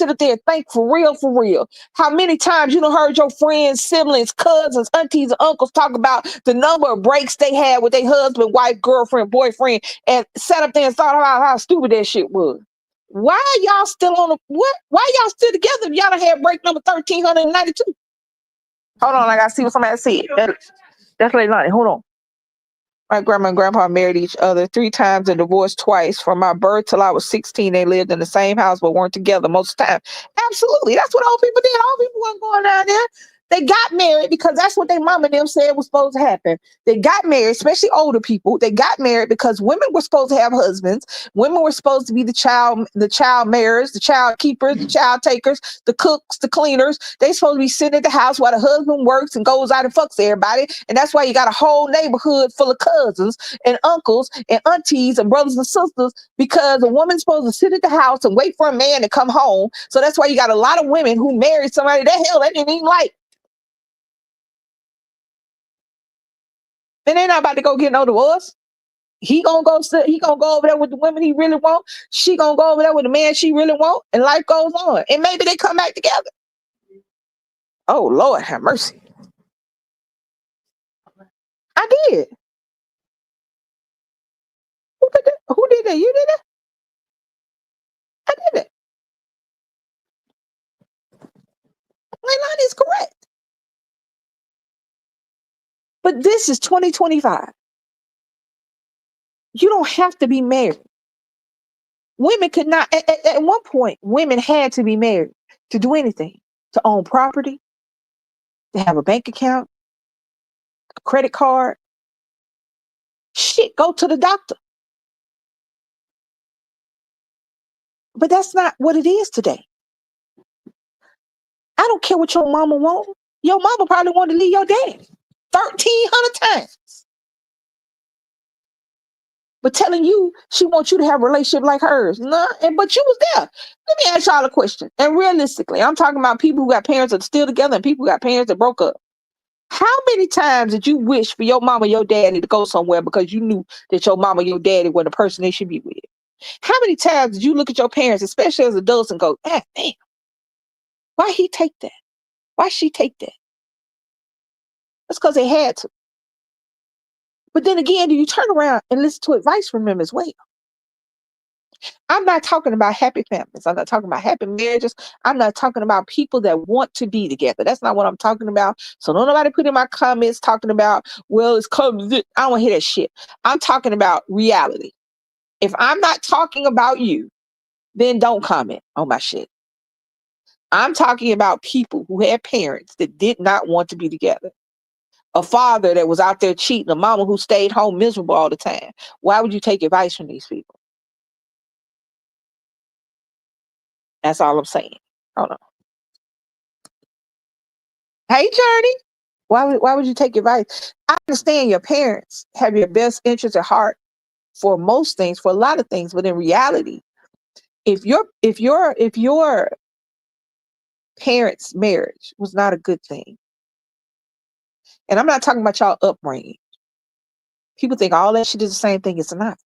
think for real, how many times you done heard your friends, siblings, cousins, aunties, and uncles talk about the number of breaks they had with their husband, wife, girlfriend, boyfriend, and sat up there and thought about how stupid that shit was. Why are y'all still on the what? Why y'all still together if y'all done had break number 1392? Hold on, I gotta see what somebody said. That's Lady Lonnie. Hold on. My grandma and grandpa married each other 3 times and divorced twice. From my birth till I was 16, they lived in the same house but weren't together most of the time. Absolutely. That's what old people did. Old people weren't going down there. They got married because that's what their mama and them said was supposed to happen. They got married, especially older people. They got married because women were supposed to have husbands. Women were supposed to be the child marers, the child keepers, the child takers, the cooks, the cleaners. They supposed to be sitting at the house while the husband works and goes out and fucks everybody. And that's why you got a whole neighborhood full of cousins and uncles and aunties and brothers and sisters, because a woman's supposed to sit at the house and wait for a man to come home. So that's why you got a lot of women who married somebody that hell they didn't even like. And they not about to go get no divorce. He gonna go over there with the women he really want. She gonna go over there with the man she really want, and life goes on. And maybe they come back together. Oh Lord, have mercy. I did. Who did that? Who did that? You did that? I did it. Leilani is correct. But this is 2025. You don't have to be married. Women could not, at one point, women had to be married to do anything, to own property, to have a bank account, a credit card. Shit, go to the doctor. But that's not what it is today. I don't care what your mama want. Your mama probably wanted to leave your dad 1,300 times. But telling you she wants you to have a relationship like hers. Nah, but you was there. Let me ask y'all a question. And realistically, I'm talking about people who got parents that are still together and people who got parents that broke up. How many times did you wish for your mama, your daddy to go somewhere because you knew that your mama, your daddy were the person they should be with? How many times did you look at your parents, especially as adults, and go, ah, damn, why he take that? Why she take that? That's because they had to. But then again, do you turn around and listen to advice from them as well? I'm not talking about happy families. I'm not talking about happy marriages. I'm not talking about people that want to be together. That's not what I'm talking about. So don't nobody put in my comments talking about, well, it's coming. I don't want to hear that shit. I'm talking about reality. If I'm not talking about you, then don't comment on my shit. I'm talking about people who had parents that did not want to be together. A father that was out there cheating, a mama who stayed home miserable all the time. Why would you take advice from these people? That's all I'm saying. Hold on. Hey, Journey. Why would you take advice? I understand your parents have your best interest at heart for most things, for a lot of things, but in reality, if your parents' marriage was not a good thing, and I'm not talking about y'all upbringing. People think all that shit is the same thing. It's not.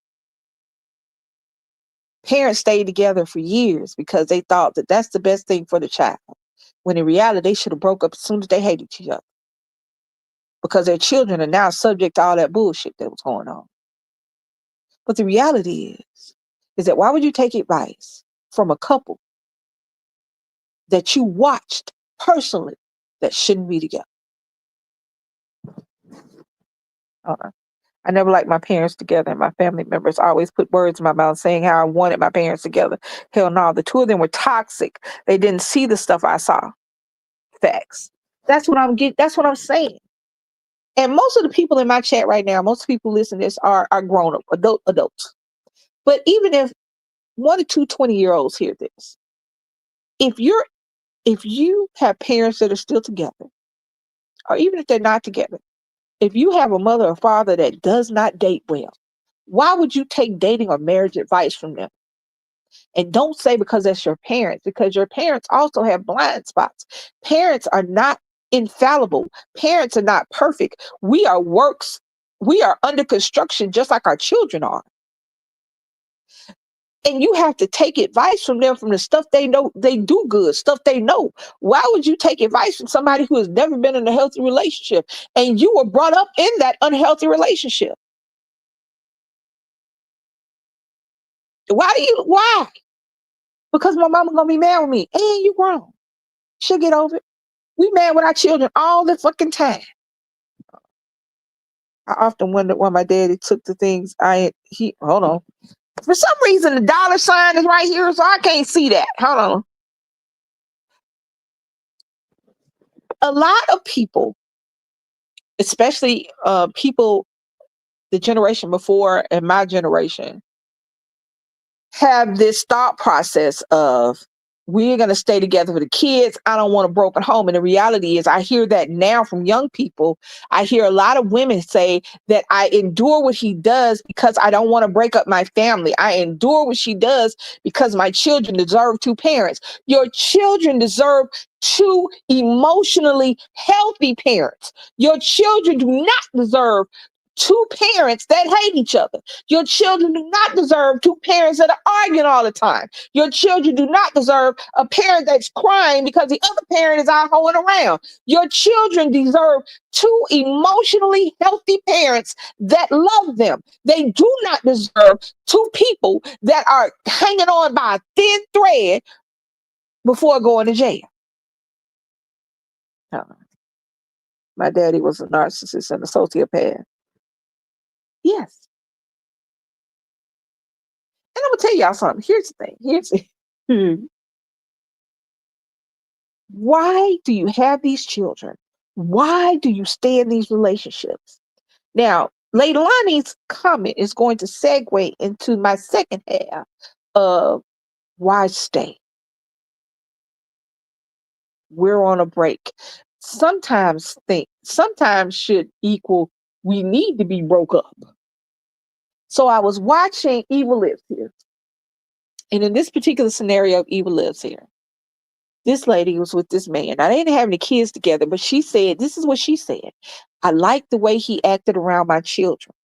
Parents stayed together for years because they thought that that's the best thing for the child. When in reality, they should have broke up as soon as they hated each other because their children are now subject to all that bullshit that was going on. But the reality is that why would you take advice from a couple that you watched personally that shouldn't be together? I never liked my parents together, and my family members always put words in my mouth saying how I wanted my parents together. Hell no, the two of them were toxic. They didn't see the stuff I saw. Facts. That's what I'm getting. That's what I'm saying. And most of the people in my chat right now, most people listening to this are grown up, adults. But even if 1 or 2 20-year-olds hear this, if you have parents that are still together, or even if they're not together, if you have a mother or father that does not date well, why would you take dating or marriage advice from them? And don't say because that's your parents, because your parents also have blind spots. Parents are not infallible. Parents are not perfect. We are works. We are under construction just like our children are. And you have to take advice from them from the stuff they know they do good, stuff they know. Why would you take advice from somebody who has never been in a healthy relationship and you were brought up in that unhealthy relationship? Why? Because my mama gonna be mad with me. And you grown. She'll get over it. We mad with our children all the fucking time. I often wonder why my daddy took the things hold on. For some reason the dollar sign is right here, so I can't see that. Hold on. A lot of people, especially people the generation before and my generation, have this thought process of we're going to stay together for the kids. I don't want a broken home. And the reality is I hear that now from young people. I hear a lot of women say that I endure what he does because I don't want to break up my family. I endure what she does because my children deserve 2 parents. Your children deserve 2 emotionally healthy parents. Your children do not deserve 2 parents that hate each other. Your children do not deserve 2 parents that are arguing all the time. Your children do not deserve a parent that's crying because the other parent is out hoeing around. Your children deserve 2 emotionally healthy parents that love them. They do not deserve 2 people that are hanging on by a thin thread before going to jail. My daddy was a narcissist and a sociopath. Yes. And I'm gonna tell y'all something. Here's the thing. Why do you have these children? Why do you stay in these relationships? Now, Leilani's comment is going to segue into my second half of why stay. We're on a break. Sometimes should equal we need to be broke up. So I was watching Evil Lives Here. And in this particular scenario of Evil Lives Here, this lady was with this man. Now, they didn't have any kids together, but she said, this is what she said. I like the way he acted around my children.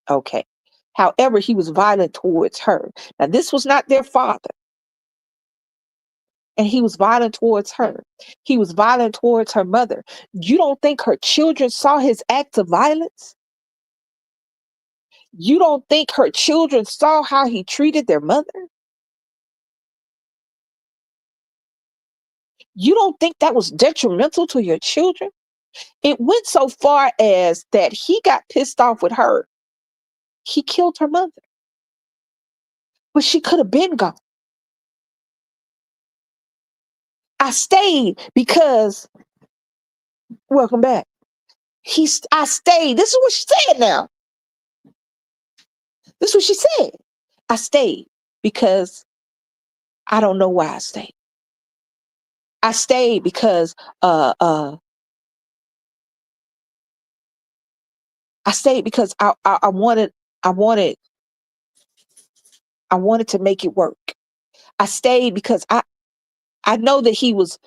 Okay. However, he was violent towards her. Now, this was not their father. And he was violent towards her. He was violent towards her mother. You don't think her children saw his acts of violence? You don't think her children saw how he treated their mother? You don't think that was detrimental to your children? It went so far as that he got pissed off with her. He killed her mother. But she could have been gone. I stayed because, welcome back. I stayed. This is what she said now. This is what she said. I stayed because I don't know why I stayed. I stayed because I stayed because I wanted to make it work. I stayed because I know that he was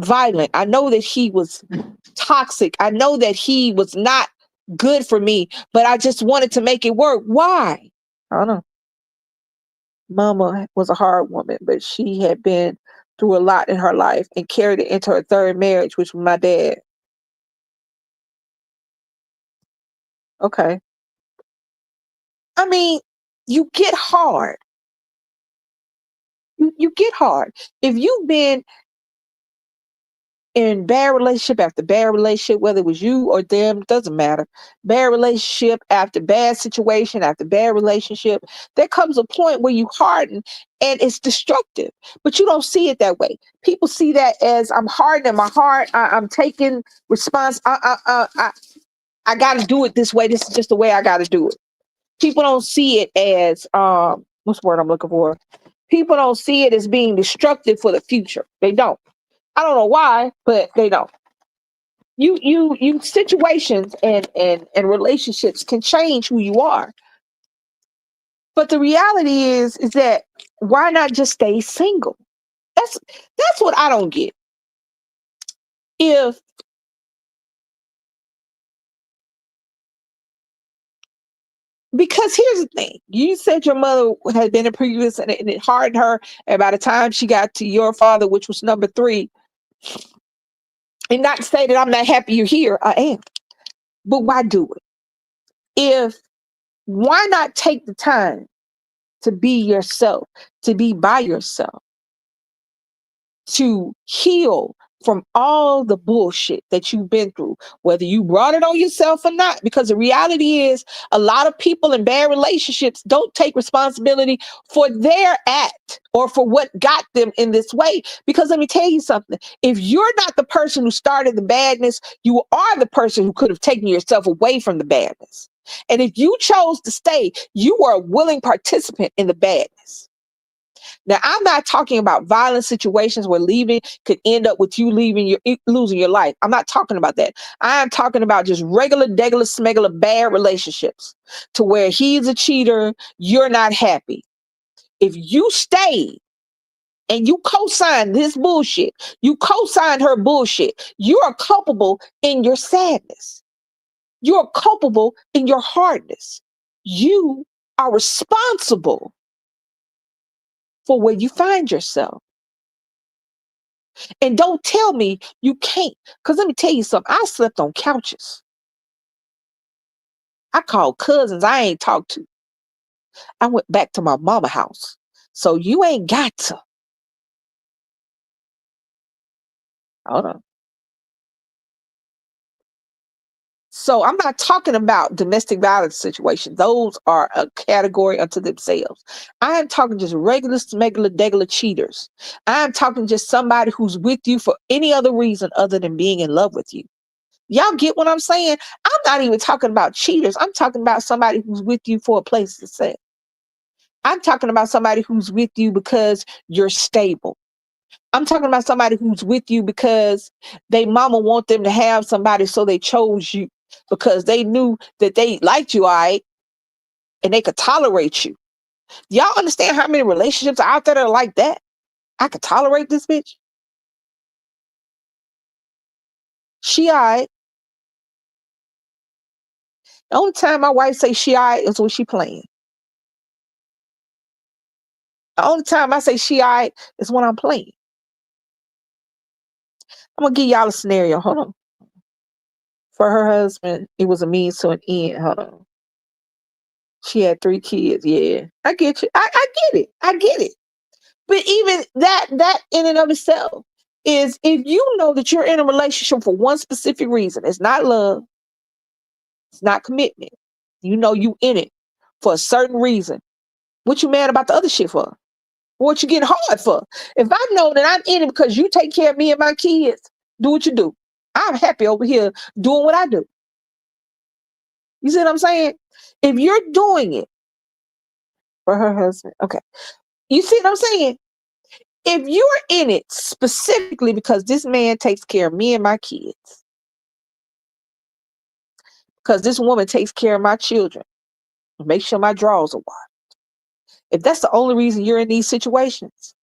violent. I know that he was toxic. I know that he was not good for me, but I just wanted to make it work. Why? I don't know. Mama was a hard woman, but she had been through a lot in her life and carried it into her third marriage, which was my dad. Okay. I mean, you get hard. You get hard. If you've been in bad relationship after bad relationship, whether it was you or them, doesn't matter. Bad relationship after bad situation after bad relationship, there comes a point where you harden and it's destructive. But you don't see it that way. People see that as I'm hardening my heart. I'm taking response. I got to do it this way. This is just the way I got to do it. People don't see it as what's the word I'm looking for? People don't see it as being destructive for the future. They don't. I don't know why, but they don't. You situations and relationships can change who you are. But the reality is that why not just stay single? That's that's what I don't get. If Because here's the thing, you said your mother had been a previous and it hardened her, and by the time she got to your father, which was number three, and not to say that I'm not happy you're here, I am. But why do it? If Why not take the time to be yourself, to be by yourself, to heal from all the bullshit that you've been through, whether you brought it on yourself or not. Because the reality is, a lot of people in bad relationships don't take responsibility for their act or for what got them in this way. Because let me tell you something, if you're not the person who started the badness, you are the person who could have taken yourself away from the badness. And if you chose to stay, you were a willing participant in the badness. Now, I'm not talking about violent situations where leaving could end up with you losing your life. I'm not talking about that. I am talking about just regular, degular, smegular, bad relationships to where he's a cheater, you're not happy. If you stay and you co-sign this bullshit, you co-sign her bullshit, you are culpable in your sadness. You're culpable in your hardness. You are responsible for where you find yourself. And don't tell me you can't. Because let me tell you something. I slept on couches. I called cousins I ain't talked to. I went back to my mama house. So you ain't got to. Hold on. So I'm not talking about domestic violence situations. Those are a category unto themselves. I am talking just regular, smegular, degular cheaters. I am talking just somebody who's with you for any other reason other than being in love with you. Y'all get what I'm saying? I'm not even talking about cheaters. I'm talking about somebody who's with you for a place to sit. I'm talking about somebody who's with you because you're stable. I'm talking about somebody who's with you because they mama want them to have somebody, so they chose you because they knew that they liked you, all right, and they could tolerate you. Y'all understand how many relationships are out there that are like that? I could tolerate this bitch. She all right. The only time my wife say she all right is when she playing. The only time I say she all right is when I'm playing. I'm gonna give y'all a scenario. Hold on. For her husband, it was a means to an end. Hold on. She had 3 kids. Yeah, I get you. I get it. I get it. But even that in and of itself is, if you know that you're in a relationship for one specific reason, it's not love, it's not commitment. You know you in it for a certain reason. What you mad about the other shit for? What you getting hard for? If I know that I'm in it because you take care of me and my kids, do what you do. I'm happy over here doing what I do. You see what I'm saying? If you're doing it for her husband, okay. You see what I'm saying? If you're in it specifically because this man takes care of me and my kids, because this woman takes care of my children, make sure my drawers are washed. If that's the only reason you're in these situations,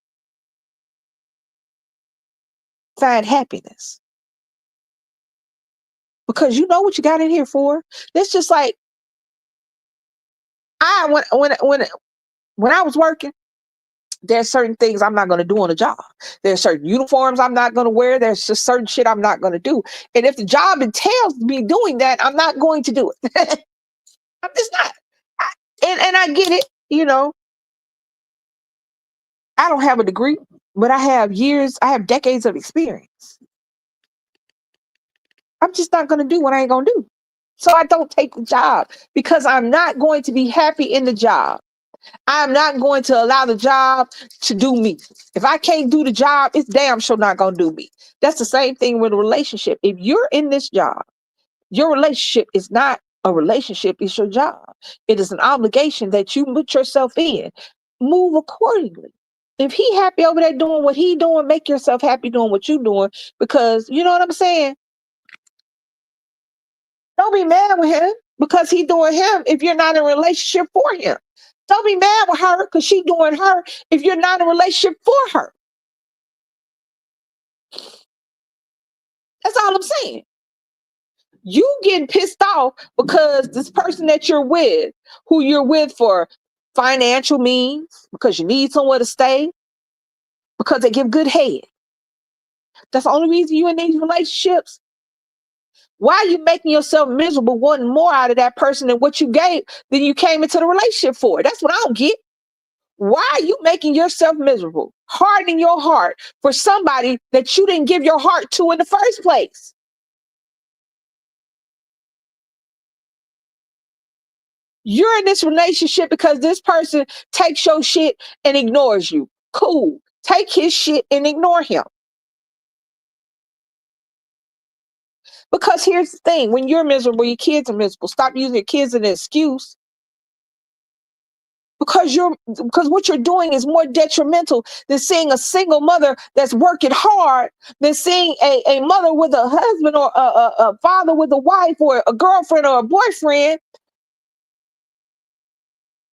find happiness. Because you know what you got in here for. That's just like, I when I was working, There's certain things I'm not going to do on a job. There's certain uniforms I'm not going to wear. There's just certain shit I'm not going to do. And if the job entails me doing that, I'm not going to do it. I'm just not. I, and I get it. You know, I don't have a degree, but I have years, I have decades of experience. I'm just not going to do what I ain't going to do. So I don't take the job because I'm not going to be happy in the job. I'm not going to allow the job to do me. If I can't do the job, it's damn sure not going to do me. That's the same thing with a relationship. If you're in this job, your relationship is not a relationship, it's your job. It is an obligation that you put yourself in. Move accordingly. If he happy over there doing what he doing, make yourself happy doing what you doing, because you know what I'm saying? Don't be mad with him because he doing him if you're not in a relationship for him. Don't be mad with her because she doing her if you're not in a relationship for her. That's all I'm saying. You getting pissed off because this person that you're with, who you're with for financial means, because you need somewhere to stay, because they give good head. That's the only reason you in these relationships. Why are you making yourself miserable wanting more out of that person than what you gave than you came into the relationship for? That's what I don't get. Why are you making yourself miserable, hardening your heart for somebody that you didn't give your heart to in the first place? You're in this relationship because this person takes your shit and ignores you. Cool. Take his shit and ignore him. Because here's the thing, when you're miserable, your kids are miserable. Stop using your kids as an excuse. Because what you're doing is more detrimental than seeing a single mother that's working hard, than seeing a mother with a husband, or a father with a wife, or a girlfriend or a boyfriend,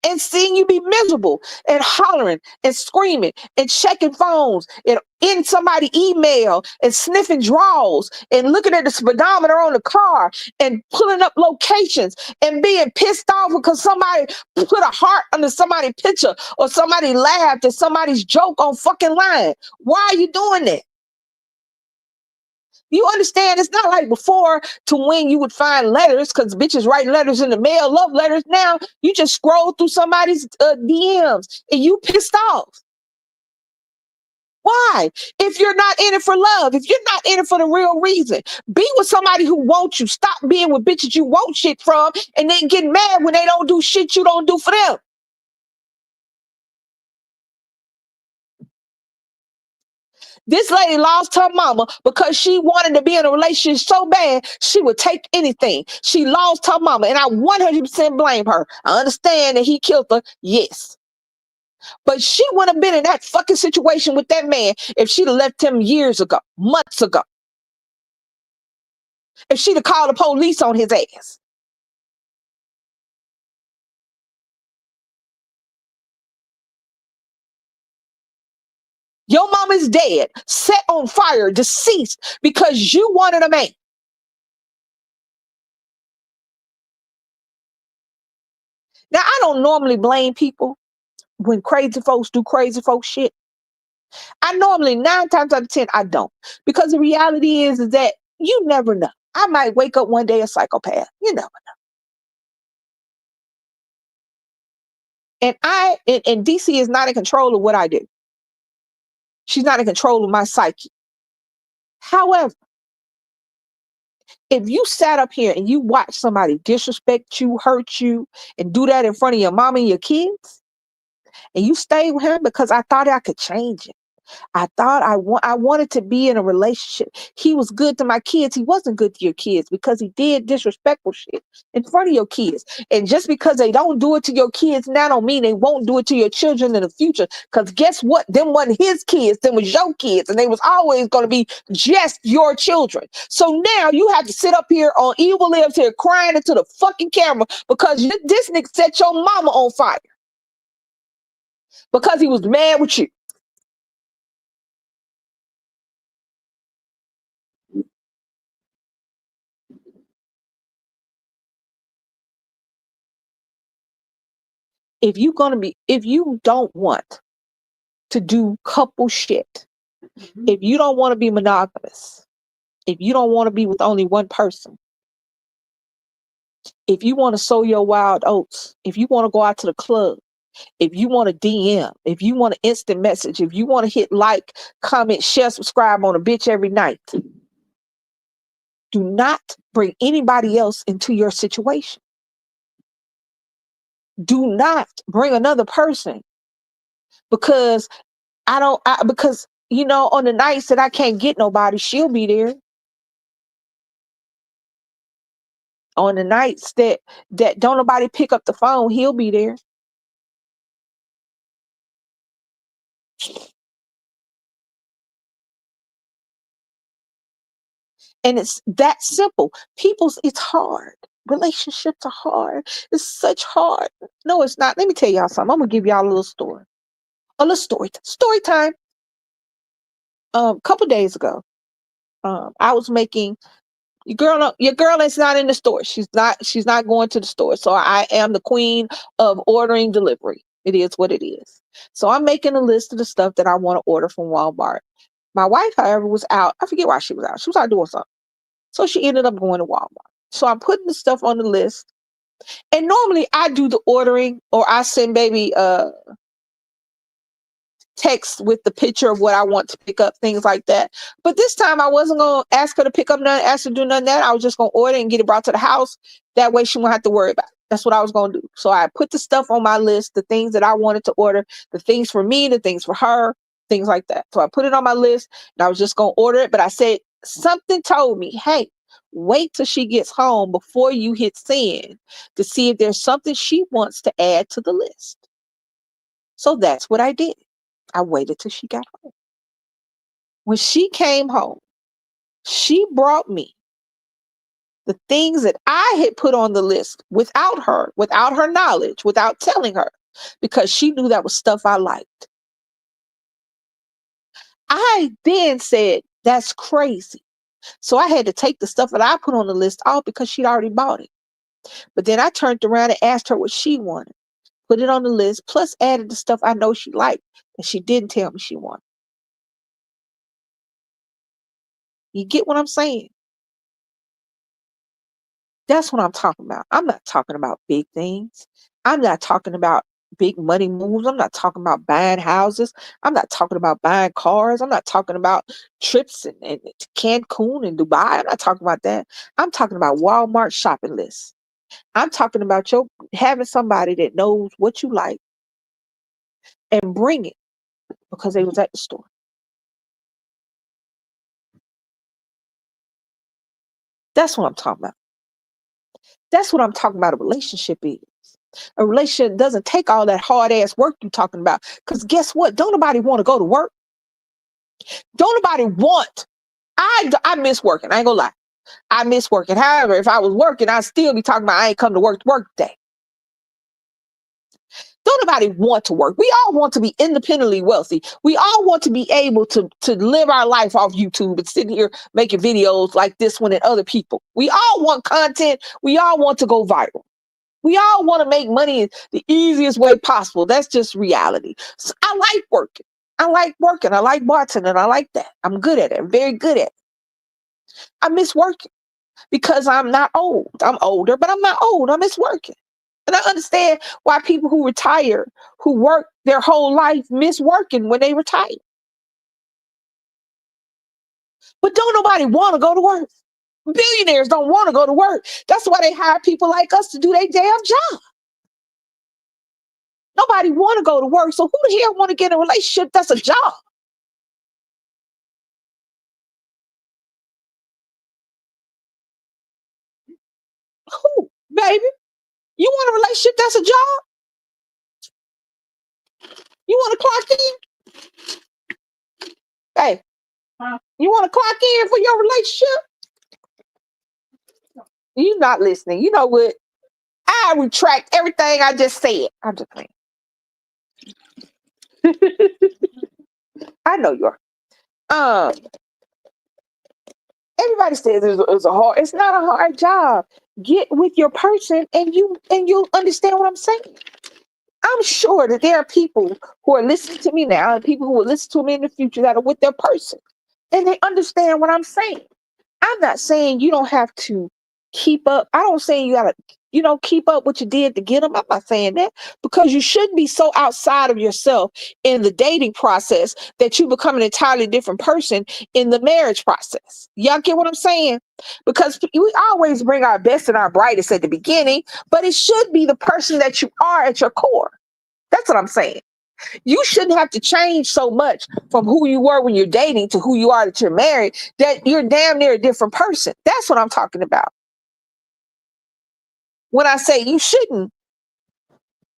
and seeing you be miserable and hollering and screaming and checking phones and in somebody's email and sniffing drawers and looking at the speedometer on the car and pulling up locations and being pissed off because somebody put a heart under somebody's picture or somebody laughed at somebody's joke on fucking line. Why are you doing that? You understand? It's not like before to when you would find letters, because bitches write letters in the mail, love letters. Now you just scroll through somebody's DMs and you pissed off. Why? If you're not in it for love, if you're not in it for the real reason, be with somebody who wants you. Stop being with bitches you want shit from and then get mad when they don't do shit you don't do for them. This lady lost her mama because she wanted to be in a relationship so bad she would take anything. She lost her mama, and I 100% blame her. I understand that he killed her, yes. But she wouldn't have been in that fucking situation with that man if she'd have left him years ago, months ago. If she'd have called the police on his ass. Your mom is dead, set on fire, deceased because you wanted a man. Now, I don't normally blame people when crazy folks do crazy folks shit. I normally 9 times out of 10, I don't. Because the reality is that you never know. I might wake up one day a psychopath. You never know. And DC is not in control of what I do. She's not in control of my psyche. However, if you sat up here and you watch somebody disrespect you, hurt you, and do that in front of your mom and your kids, and you stay with him because I thought I could change it. I thought I wanted to be in a relationship. He was good to my kids. He wasn't good to your kids because he did disrespectful shit in front of your kids. And just because they don't do it to your kids now don't mean they won't do it to your children in the future. Because guess what? Them wasn't his kids. Them was your kids. And they was always going to be just your children. So now you have to sit up here on Evil Lives here crying into the fucking camera because this nigga set your mama on fire. Because he was mad with you. If you don't want to do couple shit. If you don't want to be monogamous, if you don't want to be with only one person, if you want to sow your wild oats, if you want to go out to the club, if you want to DM, if you want to instant message, if you want to hit like, comment, share, subscribe on a bitch every night, do not bring anybody else into your situation. Do not bring another person because because on the nights that I can't get nobody, she'll be there. On the nights that don't nobody pick up the phone, he'll be there. And it's that simple. It's hard. Relationships are hard. It's such hard. No, it's not. Let me tell y'all something. I'm gonna give y'all a little story. A little story time. A couple days ago, I was making your girl is not in the store. She's not going to the store. So I am the queen of ordering delivery. It is what it is. So I'm making a list of the stuff that I want to order from Walmart. My wife, however, was out. I forget why she was out. She was out doing something. So she ended up going to Walmart. So I'm putting the stuff on the list. And normally I do the ordering, or I send baby text with the picture of what I want to pick up, things like that. But this time I wasn't going to ask her to pick up nothing, ask her to do none of that. I was just going to order and get it brought to the house. That way she won't have to worry about it. That's what I was going to do. So I put the stuff on my list, the things that I wanted to order, the things for me, the things for her, things like that. So I put it on my list and I was just going to order it. But I said, something told me, hey, wait till she gets home before you hit send to see if there's something she wants to add to the list. So that's what I did. I waited till she got home. When she came home, she brought me the things that I had put on the list without her knowledge, without telling her, because she knew that was stuff I liked. I then said, that's crazy. So I had to take the stuff that I put on the list off because she'd already bought it. But then I turned around and asked her what she wanted, put it on the list, plus added the stuff I know she liked that she didn't tell me she wanted. You get what I'm saying? That's what I'm talking about. I'm not talking about big things. I'm not talking about big money moves. I'm not talking about buying houses. I'm not talking about buying cars. I'm not talking about trips and to Cancun and Dubai. I'm not talking about that. I'm talking about Walmart shopping lists. I'm talking about having somebody that knows what you like and bring it because they was at the store. That's what I'm talking about. That's what I'm talking about. A relationship is. A relationship doesn't take all that hard ass work you're talking about. Because guess what? Don't nobody want to go to work. Don't nobody want. I miss working. I ain't gonna lie. I miss working. However, if I was working, I'd still be talking about I ain't come to work today. Don't nobody want to work. We all want to be independently wealthy. We all want to be able to live our life off YouTube and sit here making videos like this one and other people. We all want content. We all want to go viral. We all want to make money the easiest way possible. That's just reality. So I like working. I like bartending. I like that. I'm good at it. I'm very good at it. I miss working because I'm not old. I'm older, but I'm not old. I miss working. And I understand why people who retire, who work their whole life, miss working when they retire. But don't nobody want to go to work. Billionaires don't want to go to work. That's why they hire people like us to do their damn job. Nobody want to go to work. So who the hell want to get in a relationship that's a job? Who, baby? You want a relationship that's a job? You want to clock in? Hey, you want to clock in for your relationship? You're not listening. You know what? I retract everything I just said. I'm just playing. I know you are. Everybody says it's a hard. It's not a hard job. Get with your person, and you'll understand what I'm saying. I'm sure that there are people who are listening to me now and people who will listen to me in the future that are with their person and they understand what I'm saying. I'm not saying you don't have to keep up. I don't say you gotta, keep up what you did to get them. I'm not saying that because you shouldn't be so outside of yourself in the dating process that you become an entirely different person in the marriage process. Y'all get what I'm saying? Because we always bring our best and our brightest at the beginning, but it should be the person that you are at your core. That's what I'm saying. You shouldn't have to change so much from who you were when you're dating to who you are that you're married, that you're damn near a different person. That's what I'm talking about. When I say you shouldn't,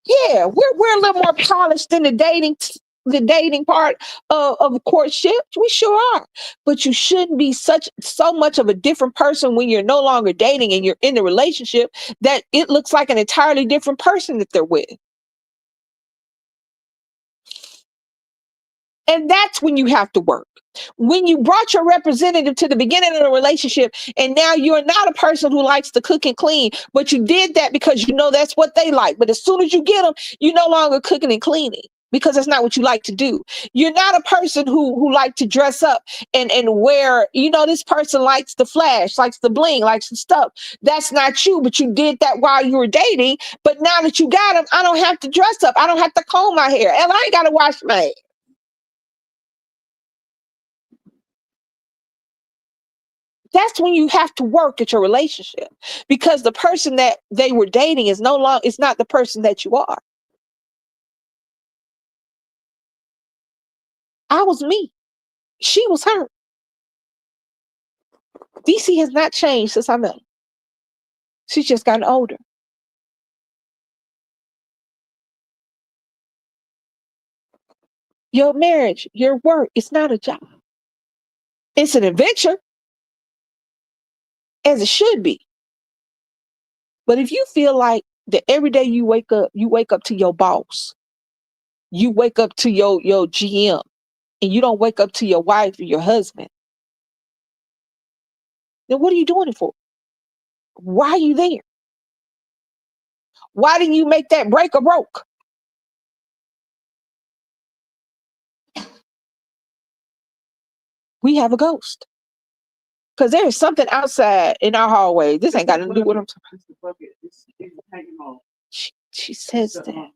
yeah, we're a little more polished than the dating part of courtship. We sure are. But you shouldn't be so much of a different person when you're no longer dating and you're in the relationship that it looks like an entirely different person that they're with. And that's when you have to work. When you brought your representative to the beginning of the relationship, and now you're not a person who likes to cook and clean, but you did that because you know that's what they like. But as soon as you get them, you're no longer cooking and cleaning because that's not what you like to do. You're not a person who like to dress up and wear, this person likes the flash, likes the bling, likes the stuff. That's not you, but you did that while you were dating. But now that you got them, I don't have to dress up. I don't have to comb my hair. And I ain't got to wash my hair. That's when you have to work at your relationship because the person that they were dating is it's not the person that you are. I was me. She was her. DC has not changed since I met her. She's just gotten older. Your marriage, your work, it's not a job. It's an adventure, as it should be. But if you feel like that every day you wake up to your boss, you wake up to your GM, and you don't wake up to your wife or your husband, then what are you doing it for? Why are you there? Why didn't you make that break or broke? We have a ghost. Because there is something outside in our hallway. This ain't got nothing to do with them. She says that. I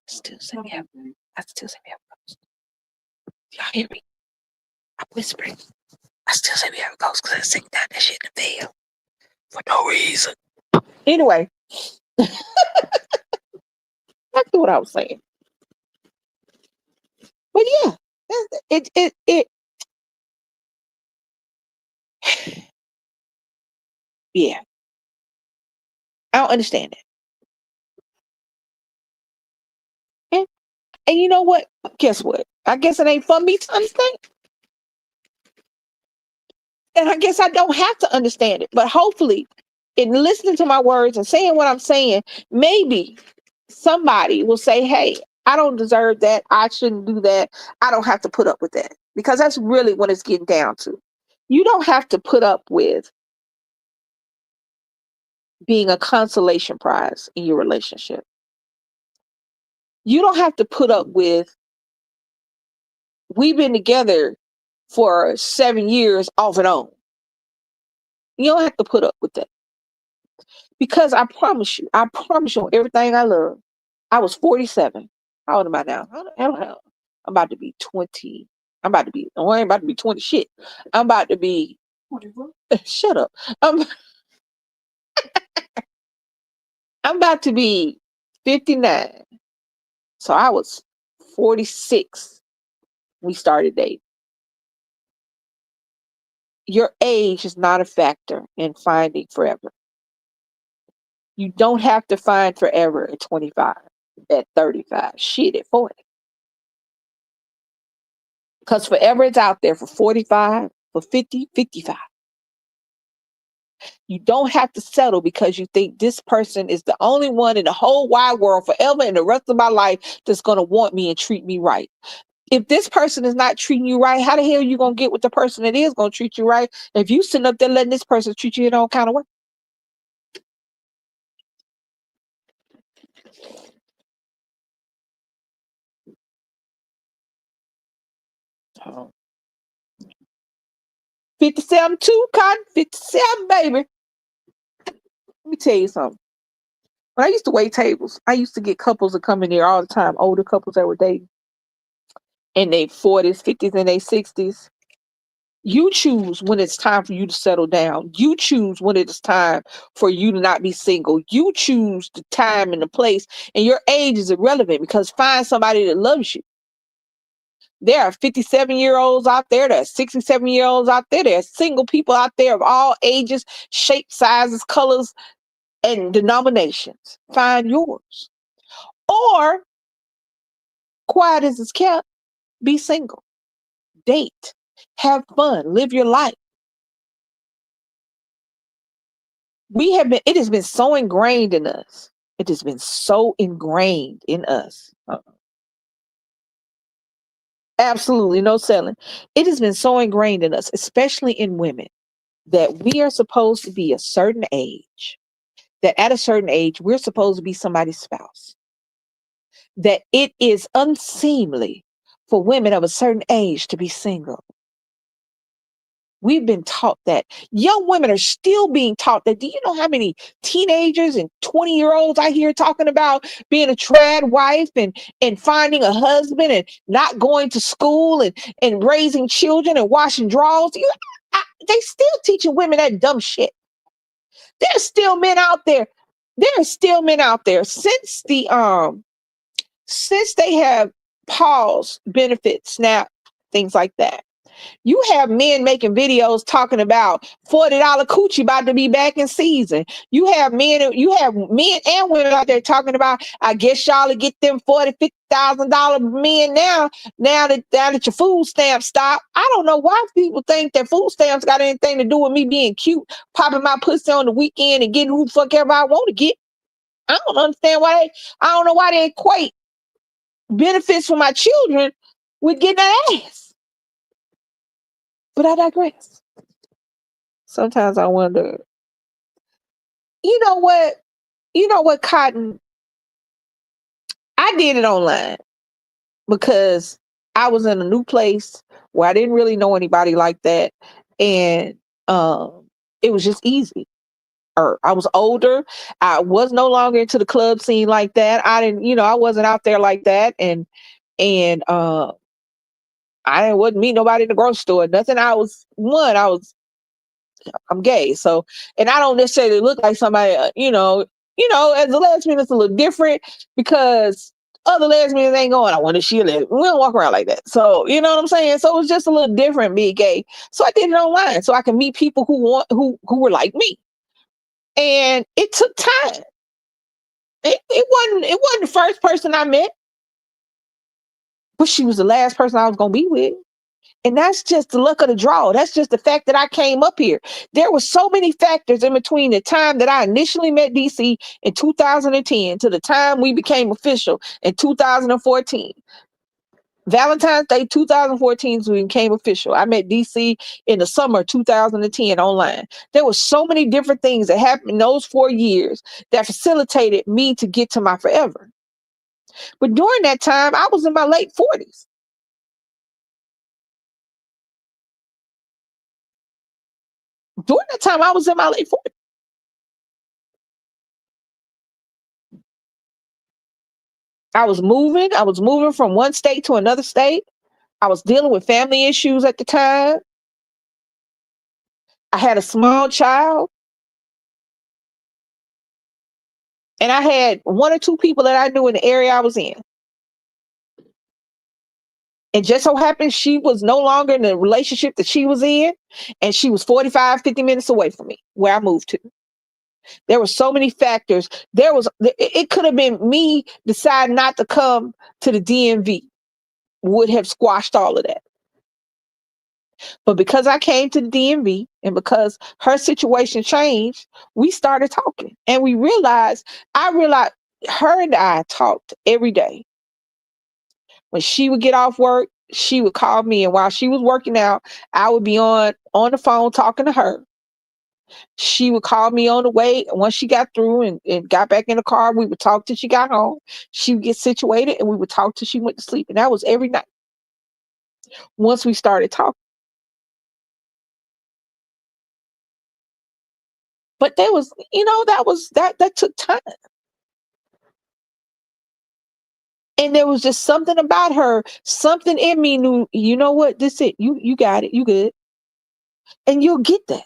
still say we have a ghost. Y'all hear me? I'm whispering. I still say we have a ghost because I sing down that shit in the veil for no reason. Anyway, back to what I was saying. But yeah, it yeah. I don't understand it. And you know what? Guess what? I guess it ain't for me to understand. And I guess I don't have to understand it. But hopefully, in listening to my words and saying what I'm saying, maybe somebody will say, hey, I don't deserve that. I shouldn't do that. I don't have to put up with that. Because that's really what it's getting down to. You don't have to put up with being a consolation prize in your relationship. You don't have to put up with, we've been together for 7 years off and on. You don't have to put up with that. Because I promise you on everything I love, I was 47. How old am I now? I don't know. I'm about to be 20. I ain't about to be 20 shit. I'm about to be, shut up. I'm about to be 59. So I was 46. We started dating. Your age is not a factor in finding forever. You don't have to find forever at 25, at 35, shit at 40. Because forever is out there for 45, for 50, 55. You don't have to settle because you think this person is the only one in the whole wide world forever and the rest of my life that's going to want me and treat me right. If this person is not treating you right, how the hell are you going to get with the person that is going to treat you right if you sitting up there letting this person treat you in all kind of way? Oh. 57 too, Cotton. 57, baby. Let me tell you something. When I used to wait tables, I used to get couples that come in there all the time, older couples that were dating in their 40s, 50s, and their 60s. You choose when it's time for you to settle down. You choose when it is time for you to not be single. You choose the time and the place, and your age is irrelevant because find somebody that loves you. There are 57-year-olds out there. There are 67-year-olds out there. There are single people out there of all ages, shapes, sizes, colors, and denominations. Find yours. Or, quiet as it's kept, be single. Date. Have fun. Live your life. It has been so ingrained in us. It has been so ingrained in us. Absolutely no selling. It has been so ingrained in us, especially in women, that we are supposed to be a certain age, that at a certain age, we're supposed to be somebody's spouse, that it is unseemly for women of a certain age to be single. We've been taught that. Young women are still being taught that. Do you know how many teenagers and 20-year-olds I hear talking about being a trad wife and finding a husband and not going to school and raising children and washing drawers? They still teaching women that dumb shit. There's still men out there. There are still men out there since they have paused benefits, SNAP, things like that. You have men making videos talking about $40 coochie about to be back in season. You have men and women out there talking about, I guess y'all will get them $40,000, $50,000 men now that your food stamps stop. I don't know why people think that food stamps got anything to do with me being cute, popping my pussy on the weekend and getting who the fuck ever I want to get. I don't understand I don't know why they equate benefits for my children with getting that ass. But I digress. Sometimes I wonder, you know what, Cotton? I did it online because I was in a new place where I didn't really know anybody like that. And it was just easy. I was older. I was no longer into the club scene like that. I wasn't out there like that. And I wouldn't meet nobody in the grocery store. Nothing. I'm gay. So, and I don't necessarily look like somebody, as a lesbian, it's a little different because other lesbians ain't going, I wonder if she live. We don't walk around like that. So, you know what I'm saying? So it was just a little different being gay. So I did it online so I can meet people who were like me. And it took time. It wasn't the first person I met, but she was the last person I was going to be with. And that's just the luck of the draw. That's just the fact that I came up here. There were so many factors in between the time that I initially met DC in 2010 to the time we became official in 2014. Valentine's Day 2014 we became official. I met DC in the summer of 2010 online. There were so many different things that happened in those 4 years that facilitated me to get to my forever. But during that time, I was in my late 40s. During that time, I was in my late 40s. I was moving from one state to another state. I was dealing with family issues at the time. I had a small child. And I had one or two people that I knew in the area I was in. And just so happened she was no longer in the relationship that she was in. And she was 45, 50 minutes away from me, where I moved to. There were so many factors. It could have been me deciding not to come to the DMV would have squashed all of that. But because I came to the DMV and because her situation changed, we started talking. And I realized her and I talked every day. When she would get off work, she would call me. And while she was working out, I would be on the phone talking to her. She would call me on the way. Once she got through and got back in the car, we would talk till she got home. She would get situated and we would talk till she went to sleep. And that was every night. once we started talking. But there was, that took time. And there was just something about her, something in me knew, you know what, this it. You got it, you good. And you'll get that.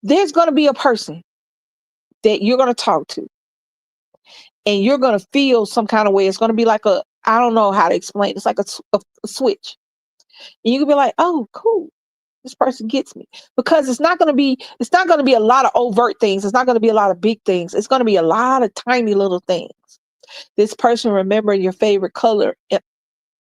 There's gonna be a person that you're gonna talk to, and you're gonna feel some kind of way. It's gonna be like I don't know how to explain it. It's like a switch. And you can be like, oh, cool. This person gets me. Because it's not gonna be a lot of overt things. It's not gonna be a lot of big things. It's gonna be a lot of tiny little things. This person remembering your favorite color.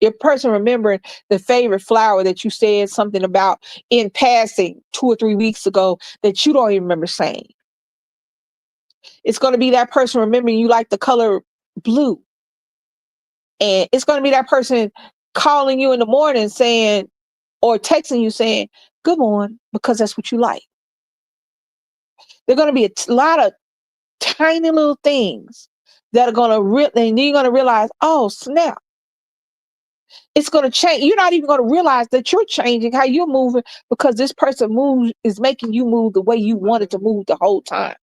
Your person remembering the favorite flower that you said something about in passing 2 or 3 weeks ago that you don't even remember saying. It's going to be that person remembering you like the color blue. And it's going to be that person calling you in the morning saying, or texting you saying, good morning, because that's what you like. There are going to be a lot of tiny little things that are going to and you're going to realize, oh, snap. It's going to change. You're not even going to realize that you're changing how you're moving because this person is making you move the way you wanted to move the whole time.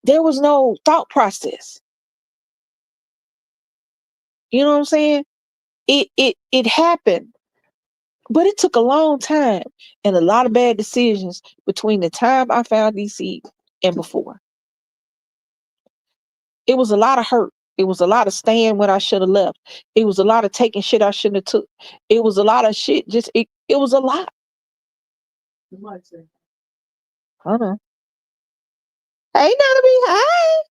There was no thought process. You know what I'm saying? It happened, but it took a long time and a lot of bad decisions between the time I found DC and before. It was a lot of hurt. It was a lot of staying when I should have left. It was a lot of taking shit I shouldn't have took. It was a lot of shit. It was a lot. Hold on. Hey, Nana B. Hi.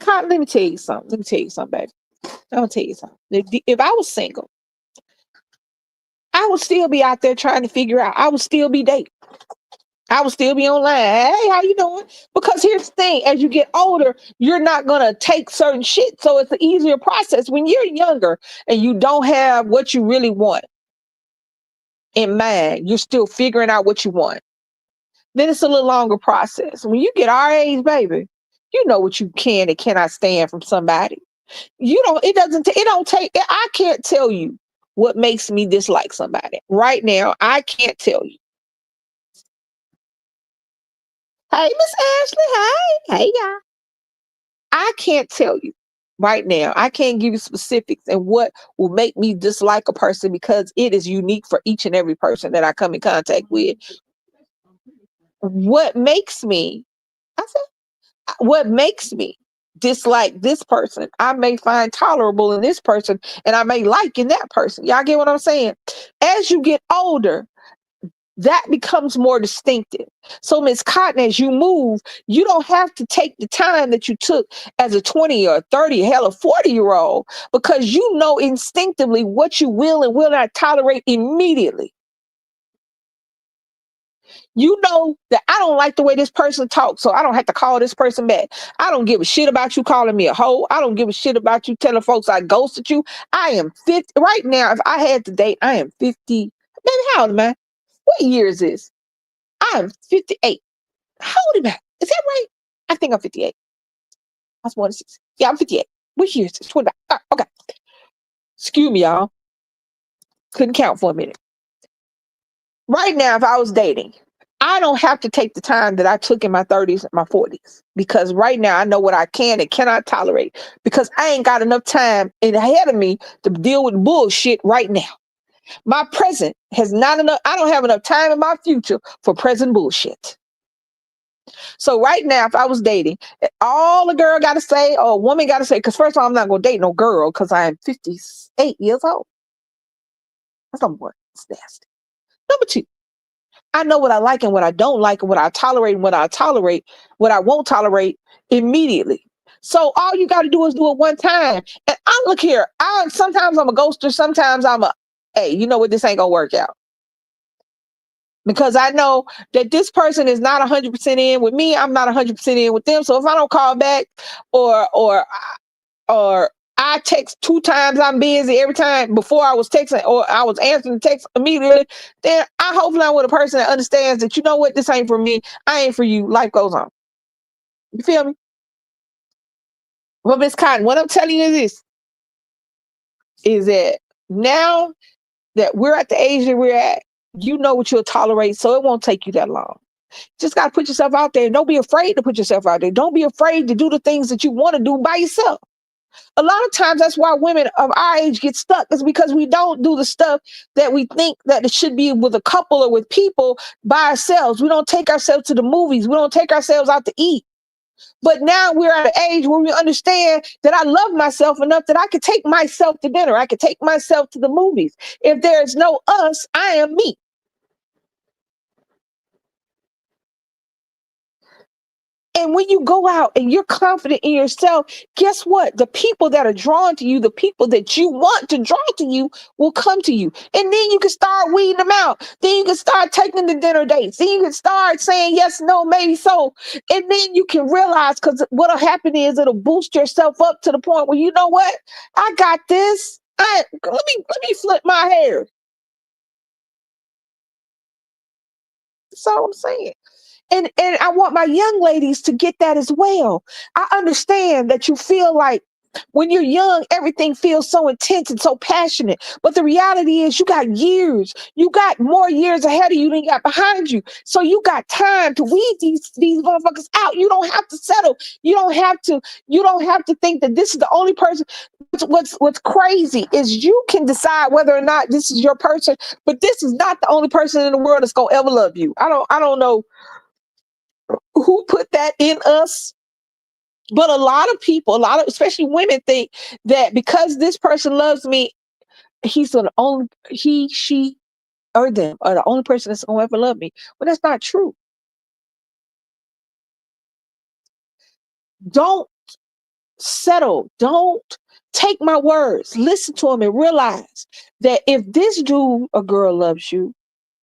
Let me tell you something. Baby. I'm gonna tell you something. If I was single, I would still be out there trying to figure out. I would still be dating. I would still be online. Hey, how you doing? Because here's the thing: as you get older, you're not gonna take certain shit, so it's an easier process. When you're younger and you don't have what you really want in mind, you're still figuring out what you want. Then it's a little longer process. When you get our age, baby, you know what you can and cannot stand from somebody. I can't tell you what makes me dislike somebody. Right now, I can't tell you. Hey, Miss Ashley. Hi. Hey, y'all. I can't tell you right now. I can't give you specifics and what will make me dislike a person because it is unique for each and every person that I come in contact with. What makes me dislike this person, I may find tolerable in this person and I may like in that person. Y'all get what I'm saying? As you get older, that becomes more distinctive. So, Miss Cotton, as you move, you don't have to take the time that you took as a 20 or 30, hell, a 40-year-old, because you know instinctively what you will and will not tolerate immediately. You know that I don't like the way this person talks, so I don't have to call this person back. I don't give a shit about you calling me a hoe. I don't give a shit about you telling folks I ghosted you. I am 50 right now. If I had to date, I am 50. Baby, how old am I? What year is this? I am 58. How old am I? Is that right? I think I'm 58. I was born in 6. Yeah, I'm 58. Which year is this? 25. Okay. Excuse me, y'all. Couldn't count for a minute. Right now, if I was dating, I don't have to take the time that I took in my 30s and my 40s because right now I know what I can and cannot tolerate because I ain't got enough time ahead of me to deal with bullshit right now. My present has not enough. I don't have enough time in my future for present bullshit. So right now, if I was dating, all a girl got to say or a woman got to say, because first of all, I'm not going to date no girl because I am 58 years old. That's number one. It's nasty. Number two, I know what I like and what I don't like and what I tolerate and what I won't tolerate immediately. So all you got to do is do it one time. And look here, sometimes I'm a ghoster. Sometimes hey, you know what? This ain't going to work out. Because I know that this person is not 100% in with me. I'm not 100% in with them. So if I don't call back or I I text 2 times, I'm busy every time before I was texting or I was answering the text immediately, then I hopefully I'm with a person that understands that, you know what, this ain't for me. I ain't for you. Life goes on. You feel me? Well, Miss Cotton, what I'm telling you is that now that we're at the age that we're at, you know what you'll tolerate, so it won't take you that long. Just got to put yourself out there. Don't be afraid to put yourself out there. Don't be afraid to do the things that you want to do by yourself. A lot of times that's why women of our age get stuck, is because we don't do the stuff that we think that it should be with a couple or with people by ourselves. We don't take ourselves to the movies. We don't take ourselves out to eat. But now we're at an age where we understand that I love myself enough that I can take myself to dinner. I can take myself to the movies. If there's no us, I am me. And when you go out and you're confident in yourself, guess what? The people that are drawn to you, the people that you want to draw to you, will come to you. And then you can start weeding them out. Then you can start taking the dinner dates. Then you can start saying yes, no, maybe so. And then you can realize, because what'll happen is it'll boost yourself up to the point where, you know what? I got this. Let me flip my hair. That's all I'm saying. And I want my young ladies to get that as well. I understand that you feel like when you're young, everything feels so intense and so passionate. But the reality is you got years. You got more years ahead of you than you got behind you. So you got time to weed these motherfuckers out. You don't have to settle. You don't have to think that this is the only person. What's crazy is you can decide whether or not this is your person, but this is not the only person in the world that's gonna ever love you. I don't know who put that in us, but a lot of people, especially women, think that because this person loves me, he, she, or them are the only person that's gonna ever love me. But that's not true. Don't settle. Don't take my words. Listen to them and realize that if this dude or girl loves you,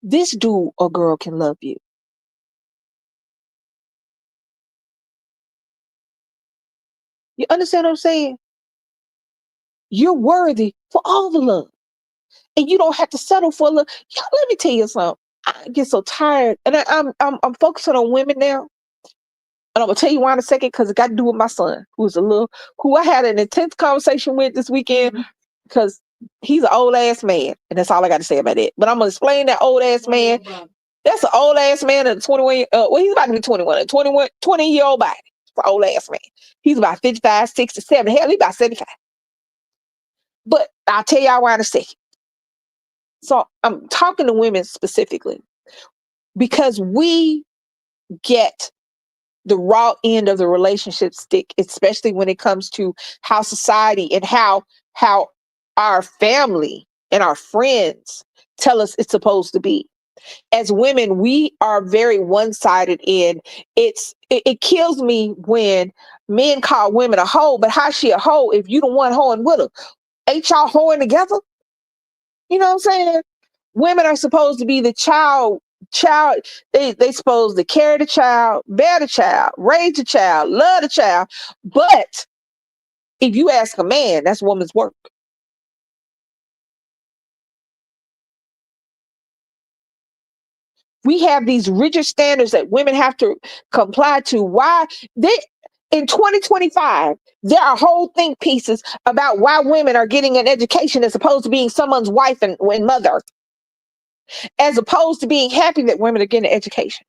this dude or girl can love you. You understand what I'm saying? You're worthy for all the love. And you don't have to settle for love. Y'all, let me tell you something. I get so tired, and I'm focusing on women now. And I'm gonna tell you why in a second, because it got to do with my son, who I had an intense conversation with this weekend, because he's an old ass man, and that's all I got to say about it. But I'm gonna explain that old ass man. That's an old ass man in a 21. Well, he's about to be 21. A 20-year-old body for old ass man. He's about 55, 67. Hell, he's about 75. But I'll tell y'all why in a second. So I'm talking to women specifically because we get the raw end of the relationship stick, especially when it comes to how society and how our family and our friends tell us it's supposed to be. As women, we are very one-sided in it kills me when men call women a hoe, but how's she a hoe if you the one hoeing with her? Ain't y'all hoeing together? You know what I'm saying? Women are supposed to be the child. They supposed to carry the child, bear the child, raise the child, love the child. But if you ask a man, that's woman's work. We have these rigid standards that women have to comply to. Why they in 2025, there are whole think pieces about why women are getting an education as opposed to being someone's wife and mother, as opposed to being happy that women are getting an education.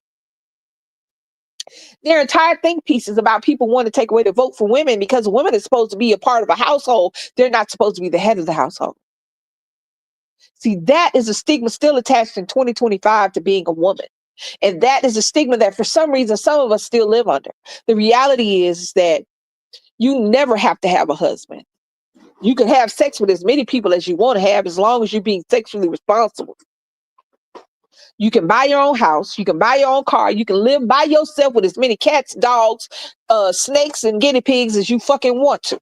There are entire think pieces about people wanting to take away the vote for women because women are supposed to be a part of a household. They're not supposed to be the head of the household. See, that is a stigma still attached in 2025 to being a woman. And that is a stigma that for some reason, some of us still live under. The reality is that you never have to have a husband. You can have sex with as many people as you want to have, as long as you're being sexually responsible. You can buy your own house. You can buy your own car. You can live by yourself with as many cats, dogs, snakes, and guinea pigs as you fucking want to.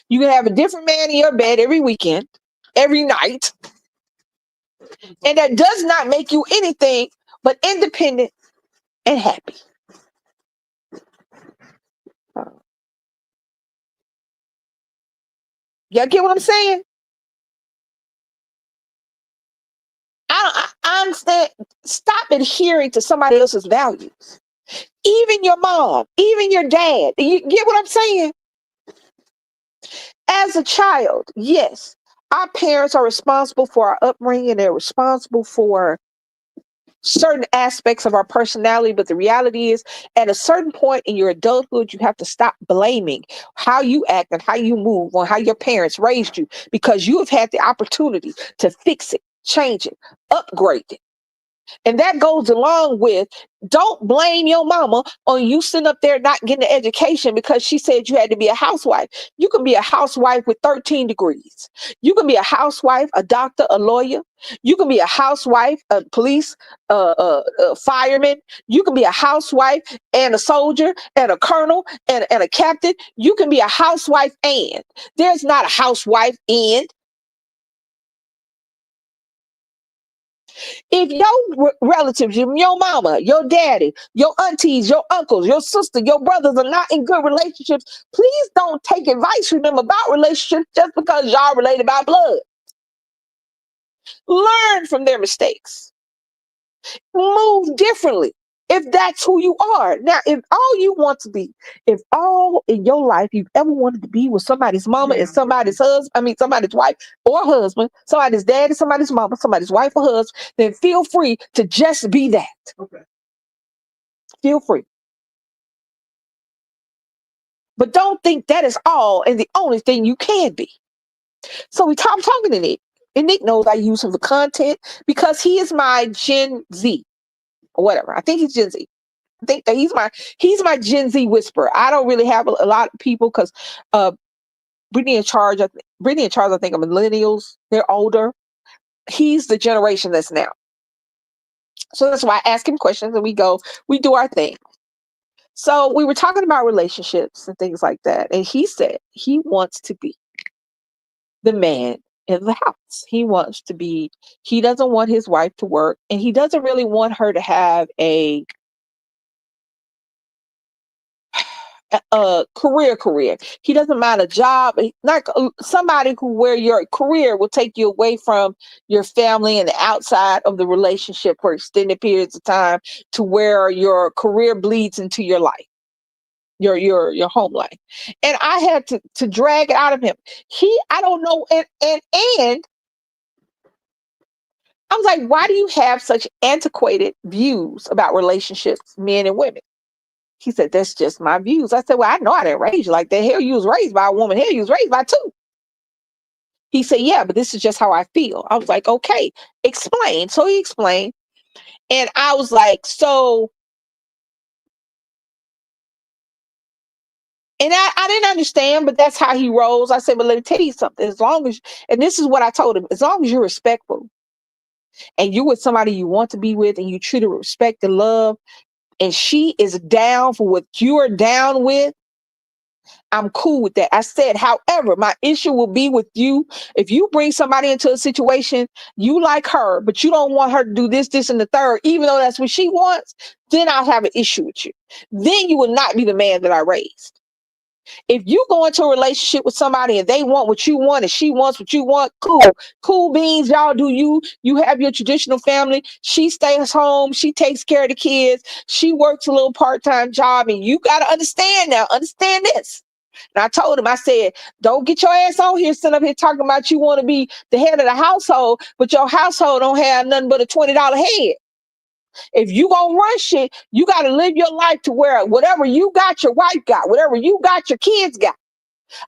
You can have a different man in your bed every weekend, every night. And that does not make you anything but independent and happy. Y'all get what I'm saying? I understand. Stop adhering to somebody else's values. Even your mom, even your dad. You get what I'm saying? As a child, yes, our parents are responsible for our upbringing. They're responsible for certain aspects of our personality. But the reality is, at a certain point in your adulthood, you have to stop blaming how you act and how you move on how your parents raised you, because you have had the opportunity to fix it, change it, upgrade it. And that goes along with, don't blame your mama on you sitting up there not getting an education because she said you had to be a housewife. You can be a housewife with 13 degrees. You can be a housewife, a doctor, a lawyer. You can be a housewife, a police, fireman. You can be a housewife and a soldier and a colonel and a captain. You can be a housewife and. There's not a housewife and. If your relatives, your mama, your daddy, your aunties, your uncles, your sister, your brothers are not in good relationships, please don't take advice from them about relationships just because y'all related by blood. Learn from their mistakes. Move differently if that's who you are. Now, if all you want to be, if all in your life you've ever wanted to be with somebody's mama and somebody's husband, somebody's wife or husband, somebody's daddy, somebody's mama, somebody's wife or husband, then feel free to just be that. Okay. Feel free. But don't think that is all and the only thing you can be. So we talking to Nick. And Nick knows I use him for content because he is my Gen Z or whatever. I think he's Gen Z. I think that he's my Gen Z whisperer. I don't really have a lot of people because Brittany and Charles, I think are millennials. They're older. He's the generation that's now. So that's why I ask him questions and we do our thing. So we were talking about relationships and things like that. And he said he wants to be the man in the house. He doesn't want his wife to work, and he doesn't really want her to have a career. He doesn't mind a job, like somebody where your career will take you away from your family and outside of the relationship for extended periods of time, to where your career bleeds into your life, your home life. And I had to drag it out of him. I don't know, and I was like, why do you have such antiquated views about relationships, men and women? He said, that's just my views. I said, well, I know I didn't raise you like that. Hell, you was raised by a woman. Hell, you was raised by two. He said, yeah, but this is just how I feel. I was like, okay, explain. So he explained. And I was like, and I didn't understand, but that's how he rolls. I said, but let me tell you something. And this is what I told him, as long as you're respectful and you're with somebody you want to be with and you treat her with respect and love, and she is down for what you're down with, I'm cool with that. I said, however, my issue will be with you. If you bring somebody into a situation, you like her, but you don't want her to do this, and the third, even though that's what she wants, then I'll have an issue with you. Then you will not be the man that I raised. If you go into a relationship with somebody and they want what you want and she wants what you want, cool beans, y'all do you have your traditional family. She stays home, she takes care of the kids, she works a little part-time job, and you got to understand this. And I told him, I said, don't get your ass on here, sitting up here talking about you want to be the head of the household, but your household don't have nothing but a $20 head. If you gonna run shit, you got to live your life to where whatever you got, your wife got, whatever you got, your kids got.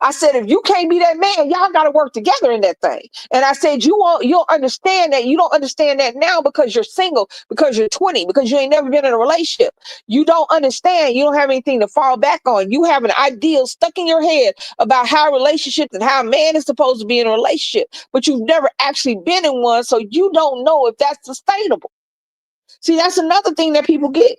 I said, if you can't be that man, y'all got to work together in that thing. And I said, you'll understand that. You don't understand that now because you're single, because you're 20, because you ain't never been in a relationship. You don't understand. You don't have anything to fall back on. You have an ideal stuck in your head about how relationships and how a man is supposed to be in a relationship, but you've never actually been in one. So you don't know if that's sustainable. See, that's another thing that people get.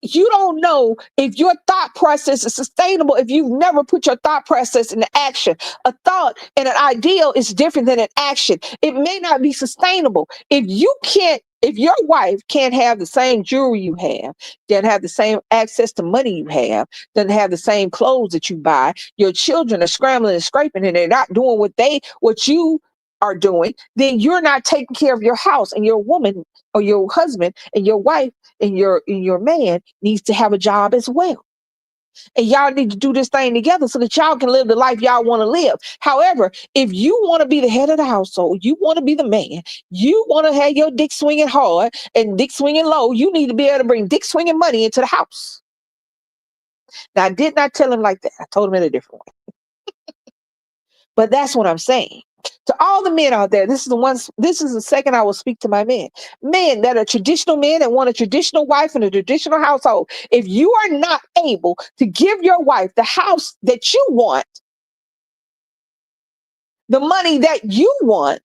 You don't know if your thought process is sustainable if you've never put your thought process into action. A thought and an ideal is different than an action. It may not be sustainable. If you can't If your wife can't have the same jewelry you have, doesn't have the same access to money you have, doesn't have the same clothes that you buy, your children are scrambling and scraping and they're not doing what you are doing, then you're not taking care of your house, and your woman or your husband and your wife and your man needs to have a job as well. And y'all need to do this thing together so that y'all can live the life y'all want to live. However, if you want to be the head of the household, you want to be the man, you want to have your dick swinging hard and dick swinging low, you need to be able to bring dick swinging money into the house. Now, I did not tell him like that. I told him in a different way. But that's what I'm saying. To all the men out there, this is the second I will speak to my men. Men that are traditional men and want a traditional wife in a traditional household. If you are not able to give your wife the house that you want, the money that you want,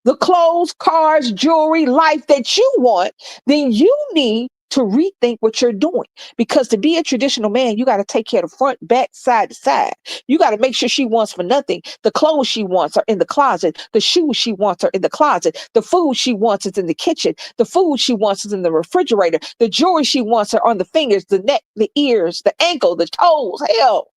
the clothes, cars, jewelry, life that you want, then you need to rethink what you're doing. Because to be a traditional man, you got to take care of the front, back, side to side. You got to make sure she wants for nothing. The clothes she wants are in the closet. The shoes she wants are in the closet. The food she wants is in the kitchen. The food she wants is in the refrigerator. The jewelry she wants are on the fingers, the neck, the ears, the ankle, the toes. Hell,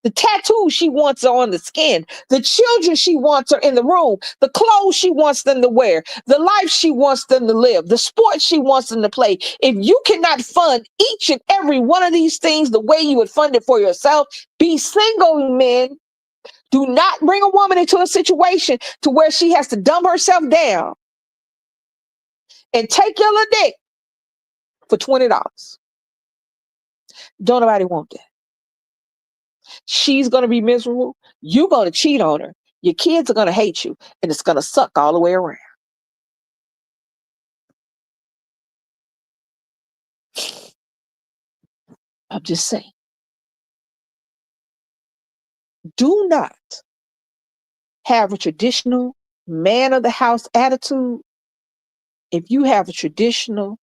the tattoos she wants are on the skin. The children she wants are in the room. The clothes she wants them to wear. The life she wants them to live. The sports she wants them to play. If you cannot fund each and every one of these things the way you would fund it for yourself, be single, men. Do not bring a woman into a situation to where she has to dumb herself down and take your little dick for $20. Don't nobody want that. She's going to be miserable. You're going to cheat on her. Your kids are going to hate you, and it's going to suck all the way around. I'm just saying. Do not have a traditional man of the house attitude if you have a traditional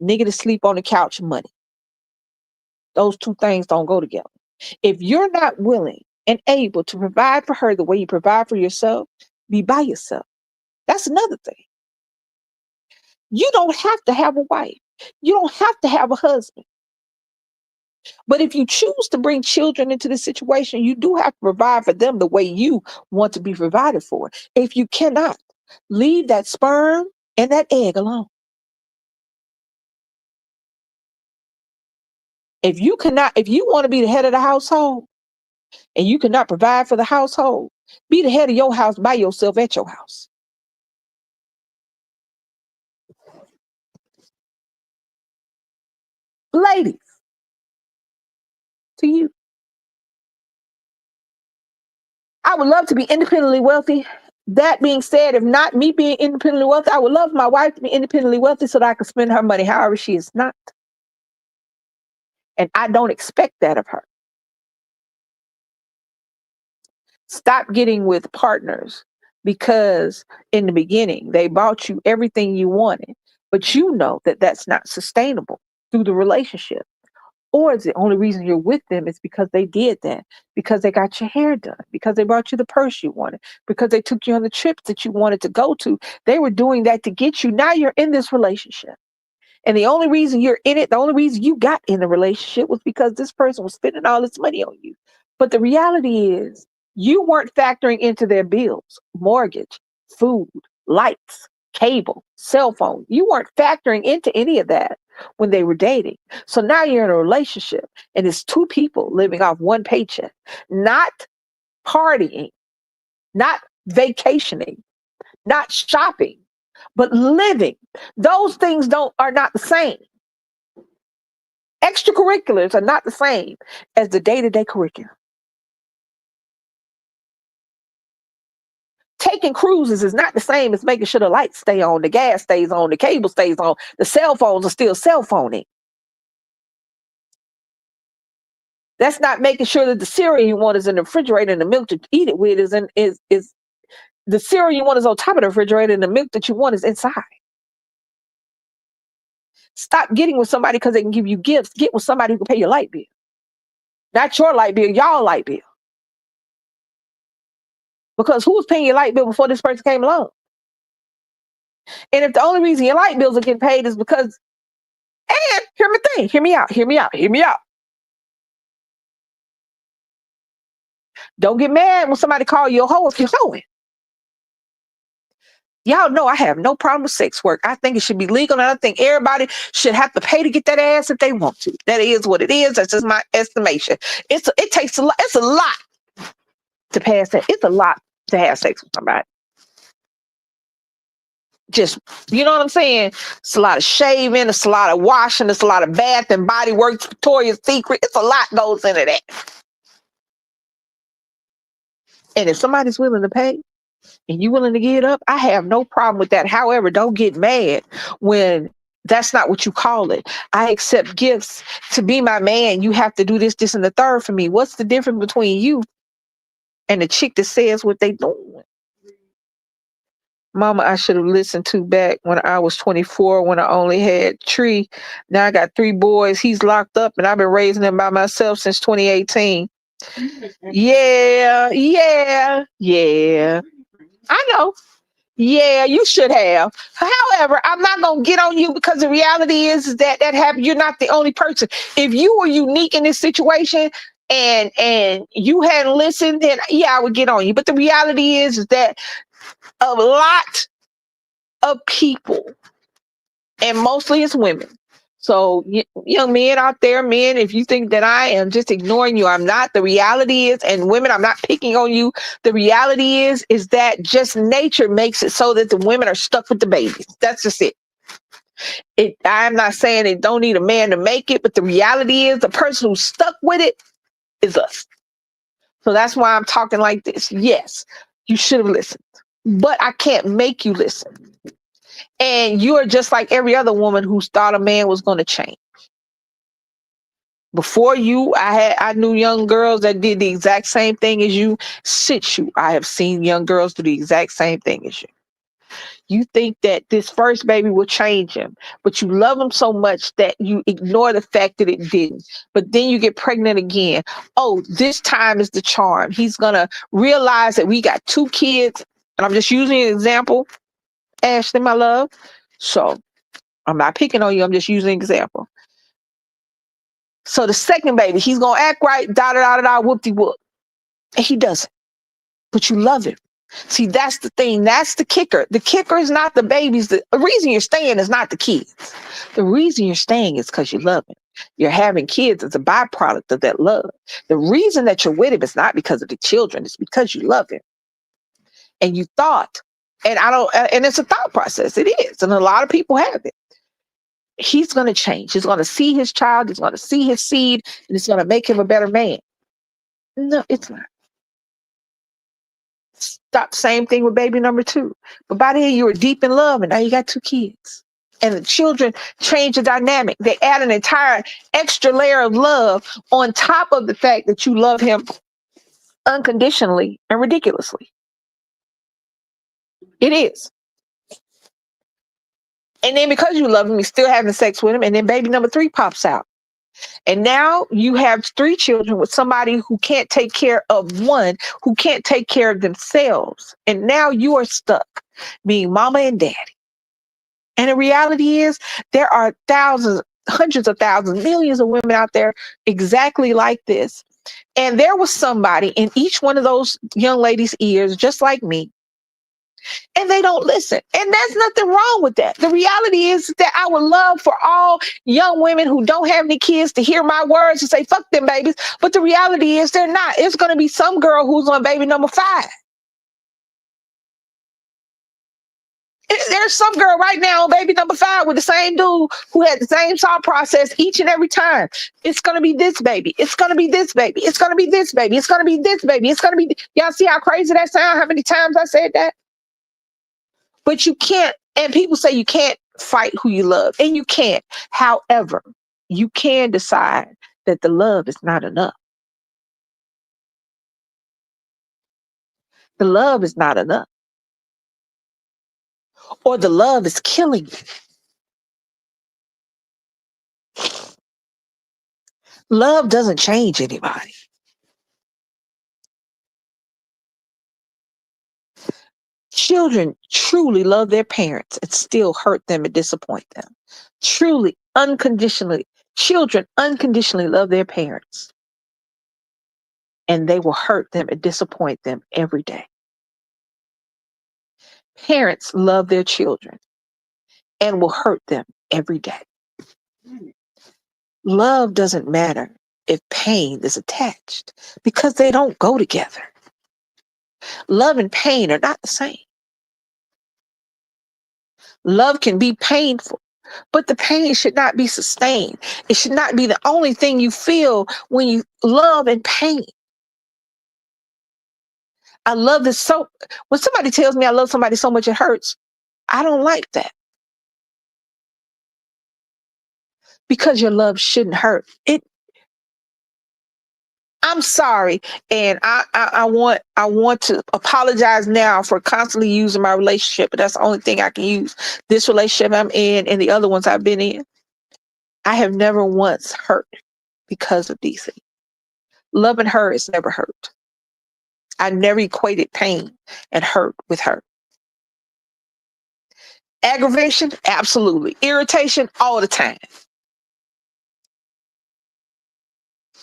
nigga to sleep on the couch money. Those two things don't go together. If you're not willing and able to provide for her the way you provide for yourself, be by yourself. That's another thing. You don't have to have a wife. You don't have to have a husband. But if you choose to bring children into this situation, you do have to provide for them the way you want to be provided for. If you cannot, leave that sperm and that egg alone. If you want to be the head of the household and you cannot provide for the household, be the head of your house by yourself at your house. Ladies, to you. I would love to be independently wealthy. That being said, if not me being independently wealthy, I would love my wife to be independently wealthy so that I can spend her money. However, she is not. And I don't expect that of her. Stop getting with partners because in the beginning they bought you everything you wanted, but you know that that's not sustainable through the relationship. Or is the only reason you're with them is because they did that, because they got your hair done, because they brought you the purse you wanted, because they took you on the trips that you wanted to go to. They were doing that to get you. Now you're in this relationship. And the only reason you're in it, the only reason you got in the relationship was because this person was spending all this money on you. But the reality is you weren't factoring into their bills, mortgage, food, lights, cable, cell phone. You weren't factoring into any of that when they were dating. So now you're in a relationship and it's two people living off one paycheck, not partying, not vacationing, not shopping, but living. Those things are not the same. Extracurriculars are not the same as the day-to-day curriculum. Taking cruises is not the same as making sure the lights stay on, the gas stays on, the cable stays on, the cell phones are still cell phoning. That's not making sure that the cereal you want is in the refrigerator and the milk to eat it with is the cereal you want is on top of the refrigerator and the milk that you want is inside. Stop getting with somebody because they can give you gifts. Get with somebody who can pay your light bill. Not your light bill, y'all light bill. Because who was paying your light bill before this person came along? And if the only reason your light bills are getting paid is because, and hear me thing, hear me out, hear me out, hear me out. Don't get mad when somebody call you a hoe if you're hoeing. Y'all know I have no problem with sex work. I think it should be legal, and I think everybody should have to pay to get that ass if they want to. That is what it is. That's just my estimation. It takes a lot. It's a lot to pass that. It's a lot to have sex with somebody. Just, you know what I'm saying? It's a lot of shaving. It's a lot of washing. It's a lot of bath and body work. Victoria's Secret. It's a lot goes into that. And if somebody's willing to pay, and you willing to give it up, I have no problem with that. However, don't get mad when that's not what you call it. I accept gifts to be my man. You have to do this, this, and the third for me. What's the difference between you and the chick that says what they doing? Mama, I should have listened to back when I was 24, when I only had Tree. Now I got 3 boys. He's locked up, and I've been raising them by myself since 2018. Yeah. I know. Yeah, you should have. However, I'm not gonna get on you because the reality is that happened. You're not the only person. If you were unique in this situation and you hadn't listened, then yeah, I would get on you. But the reality is that a lot of people, and mostly it's women. So young men out there, men, if you think that I am just ignoring you, I'm not. The reality is, and women, I'm not picking on you. The reality is that just nature makes it so that the women are stuck with the babies. That's just it. I'm not saying it don't need a man to make it, but the reality is the person who's stuck with it is us. So that's why I'm talking like this. Yes, you should have listened, but I can't make you listen. And you're just like every other woman who thought a man was going to change. Before you, I knew young girls that did the exact same thing as you. Since you, I have seen young girls do the exact same thing as you. You think that this first baby will change him, but you love him so much that you ignore the fact that it didn't. But then you get pregnant again. Oh, this time is the charm. He's going to realize that we got 2 kids. And I'm just using an example, Ashley, my love. So I'm not picking on you. I'm just using an example. So the second baby, he's going to act right, whoop-de-whoop. And he doesn't. But you love him. See, that's the thing. That's the kicker. The kicker is not the babies. The reason you're staying is not the kids. The reason you're staying is because you love him. You're having kids as a byproduct of that love. The reason that you're with him is not because of the children. It's because you love him. And you thought, and it's a thought process. It is. And a lot of people have it. He's going to change. He's going to see his child. He's going to see his seed, and it's going to make him a better man. No, it's not. Stop. Same thing with baby number 2. But by then you were deep in love, and now you got 2 kids. And the children change the dynamic. They add an entire extra layer of love on top of the fact that you love him unconditionally and ridiculously. It is. And then because you love him, you're still having sex with him. And then baby number 3 pops out. And now you have 3 children with somebody who can't take care of one, who can't take care of themselves. And now you are stuck being mama and daddy. And the reality is there are thousands, hundreds of thousands, millions of women out there exactly like this. And there was somebody in each one of those young ladies' ears, just like me, and they don't listen. And there's nothing wrong with that. The reality is that I would love for all young women who don't have any kids to hear my words and say, fuck them babies. But the reality is they're not. It's going to be some girl who's on baby number 5. There's some girl right now on baby number 5 with the same dude who had the same thought process each and every time. It's going to be this baby. It's going to be this baby. It's going to be this baby. It's going to be this baby. It's going to be. Y'all see how crazy that sounds? How many times I said that? But you can't, and people say you can't fight who you love, and you can't. However, you can decide that the love is not enough. The love is not enough. Or the love is killing you. Love doesn't change anybody. Children truly love their parents and still hurt them and disappoint them. Truly, unconditionally, children unconditionally love their parents and they will hurt them and disappoint them every day. Parents love their children and will hurt them every day. Love doesn't matter if pain is attached because they don't go together. Love and pain are not the same. Love can be painful, but the pain should not be sustained. It should not be the only thing you feel when you love and pain. I love this so, when somebody tells me I love somebody so much it hurts, I don't like that because your love shouldn't hurt. I'm sorry, and I want to apologize now for constantly using my relationship, but that's the only thing I can use. This relationship I'm in and the other ones I've been in, I have never once hurt because of DC. Loving her is never hurt. I never equated pain and hurt with hurt. Aggravation, absolutely. Irritation, all the time.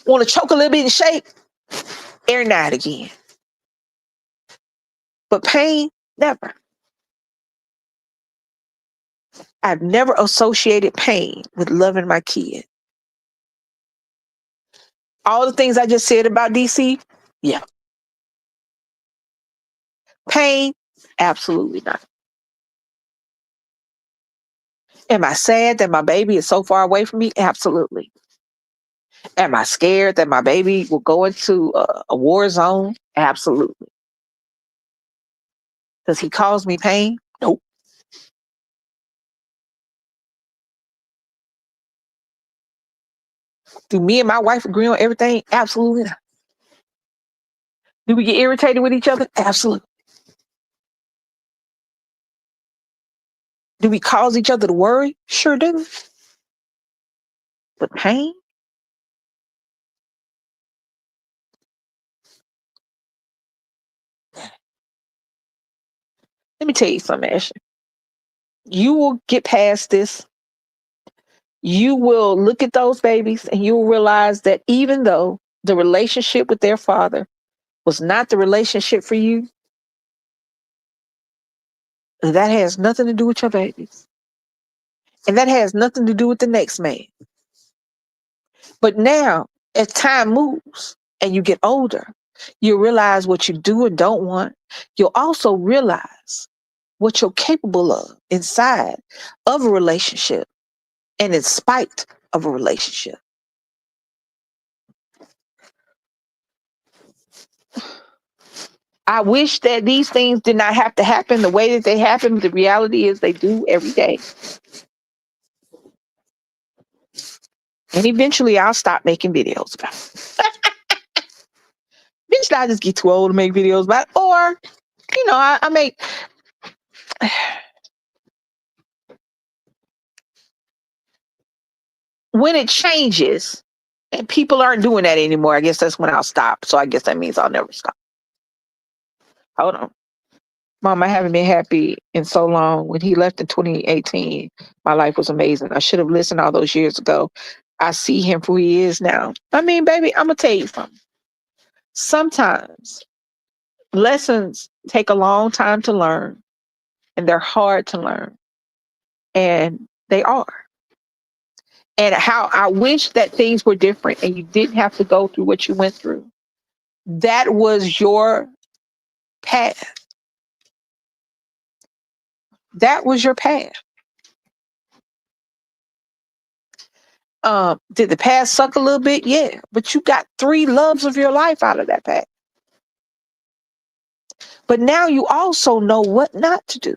Want to choke a little bit and shake? Every now and again. But pain, never. I've never associated pain with loving my kid. All the things I just said about DC, yeah. Pain, absolutely not. Am I sad that my baby is so far away from me? Absolutely. Am I scared that my baby will go into a war zone? Absolutely. Does he cause me pain? Nope. Do me and my wife agree on everything? Absolutely not. Do we get irritated with each other? Absolutely. Do we cause each other to worry? Sure do. But pain? Let me tell you something, Ashley. You will get past this. You will look at those babies and you'll realize that even though the relationship with their father was not the relationship for you, that has nothing to do with your babies. And that has nothing to do with the next man. But now, as time moves and you get older, you'll realize what you do and don't want. You'll also realize what you're capable of inside of a relationship and in spite of a relationship. I wish that these things did not have to happen the way that they happen. But the reality is they do every day. And eventually I'll stop making videos about it. Eventually I just get too old to make videos about it. Or, I make when it changes and people aren't doing that anymore, I guess that's when I'll stop. So I guess that means I'll never stop. Hold on. Mom, I haven't been happy in so long. When he left in 2018, my life was amazing. I should have listened all those years ago. I see him for who he is now. I mean, baby, I'm going to tell you something. Sometimes lessons take a long time to learn and they're hard to learn. And they are. And how I wish that things were different and you didn't have to go through what you went through. That was your path. That was your path. Did the past suck a little bit? Yeah. But you got 3 loves of your life out of that path. But now you also know what not to do.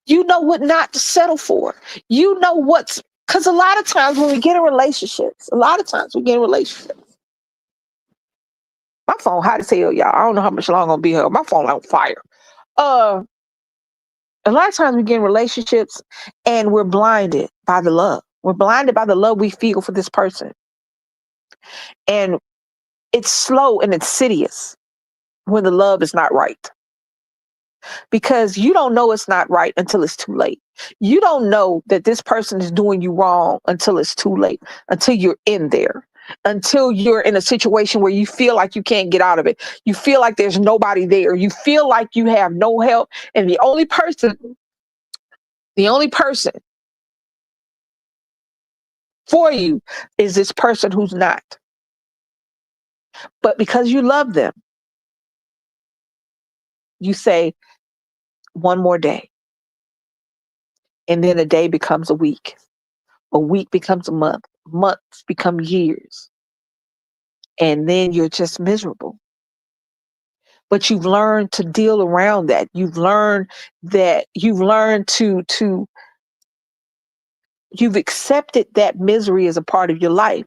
You know what not to settle for. You know what's, because a lot of times when we get in relationships, my phone hot as hell, y'all. I don't know how much longer I'm gonna be here. My phone on fire. A lot of times we get in relationships and we're blinded by the love. We're blinded by the love we feel for this person. And it's slow and insidious when the love is not right. because you don't know it's not right until it's too late. You don't know that this person is doing you wrong until it's too late, until you're in there, until you're in a situation where you feel like you can't get out of it. You feel like there's nobody there. You feel like you have no help. And the only person for you is this person who's not. But because you love them, you say, one more day. And then a day becomes a week becomes a month, months become years. And then you're just miserable. But you've learned to deal around that. You've accepted that misery as a part of your life.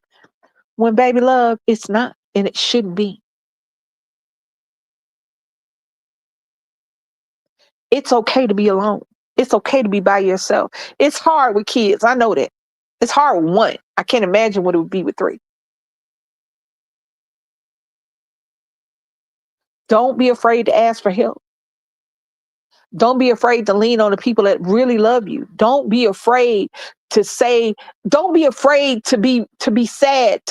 When, baby love, it's not, and it shouldn't be. It's okay to be alone. It's okay to be by yourself. It's hard with kids. I know that. It's hard with one. I can't imagine what it would be with three. Don't be afraid to ask for help. Don't be afraid to lean on the people that really love you. Don't be afraid to say, don't be afraid to be sad,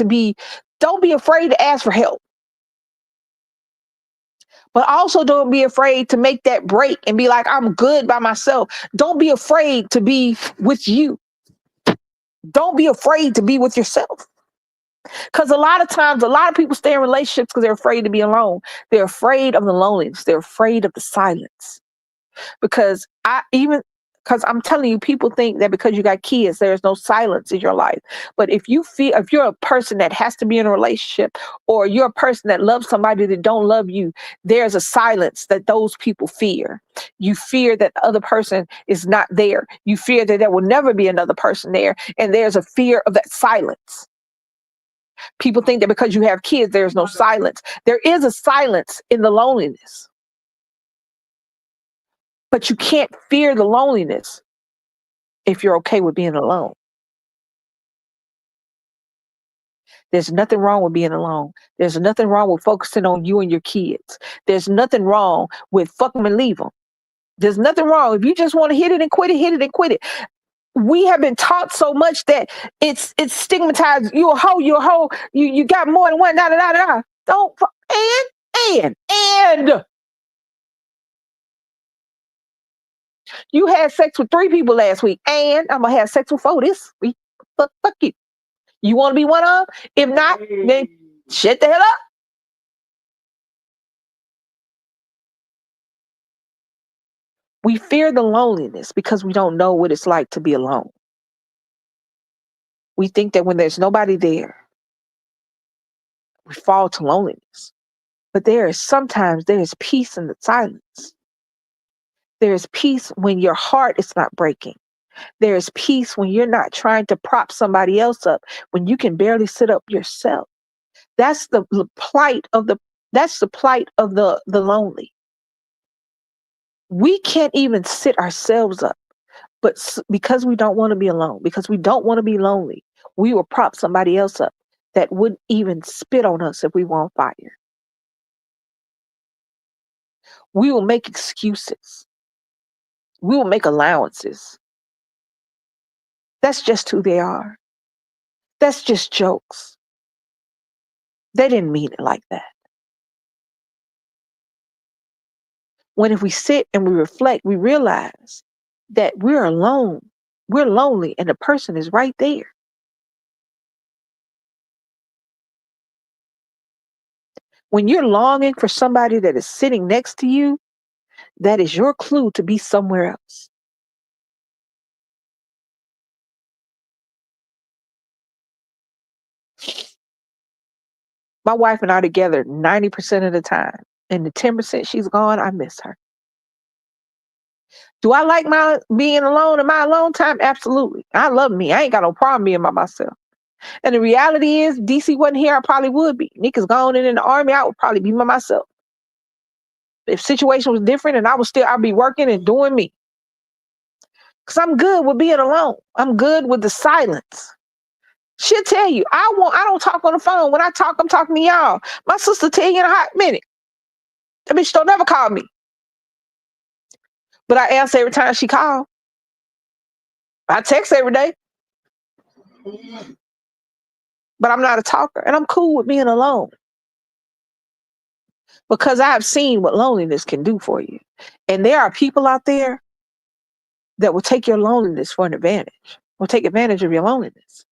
don't be afraid to ask for help. But also don't be afraid to make that break and be like, I'm good by myself. Don't be afraid to be with you. Don't be afraid to be with yourself. Because a lot of times, a lot of people stay in relationships because they're afraid to be alone. They're afraid of the loneliness. They're afraid of the silence. Because I'm telling you, people think that because you got kids, there's no silence in your life. But if you're a person that has to be in a relationship, or you're a person that loves somebody that don't love you, there's a silence that those people fear. You fear that the other person is not there. You fear that there will never be another person there. And there's a fear of that silence. People think that because you have kids, there's no silence. There is a silence in the loneliness. But you can't fear the loneliness if you're okay with being alone. There's nothing wrong with being alone. There's nothing wrong with focusing on you and your kids. There's nothing wrong with fuck them and leave them. There's nothing wrong. If you just want to hit it and quit it, hit it and quit it. We have been taught so much that it's stigmatized. You a hoe, you got more than one, da da da da. Don't, and you had sex with 3 people last week, and I'm gonna have sex with 4 this week. Fuck you. You want to be one of them? If not, then shut the hell up. We fear the loneliness because we don't know what it's like to be alone. We think that when there's nobody there, we fall to loneliness. But sometimes there is peace in the silence. There is peace when your heart is not breaking. There is peace when you're not trying to prop somebody else up, when you can barely sit up yourself. That's the plight of the lonely. We can't even sit ourselves up, but because we don't want to be alone, because we don't want to be lonely, we will prop somebody else up that wouldn't even spit on us if we were on fire. We will make excuses. We will make allowances. That's just who they are. That's just jokes. They didn't mean it like that. When if we sit and we reflect, we realize that we're alone. We're lonely and the person is right there. When you're longing for somebody that is sitting next to you, that is your clue to be somewhere else. My wife and I are together 90% of the time. And the 10% she's gone, I miss her. Do I like my being alone in my alone time? Absolutely. I love me. I ain't got no problem being by myself. And the reality is, DC wasn't here, I probably would be. Nick is gone and in the army, I would probably be by myself. If situation was different and I'd be working and doing me. Because I'm good with being alone. I'm good with the silence. She'll tell you, I don't talk on the phone. When I talk, I'm talking to y'all. My sister tell you in a hot minute. That bitch don't never call me. But I answer every time she calls. I text every day, but I'm not a talker. And I'm cool with being alone because I've seen what loneliness can do for you. And there are people out there that will take your loneliness for an advantage, will take advantage of your loneliness.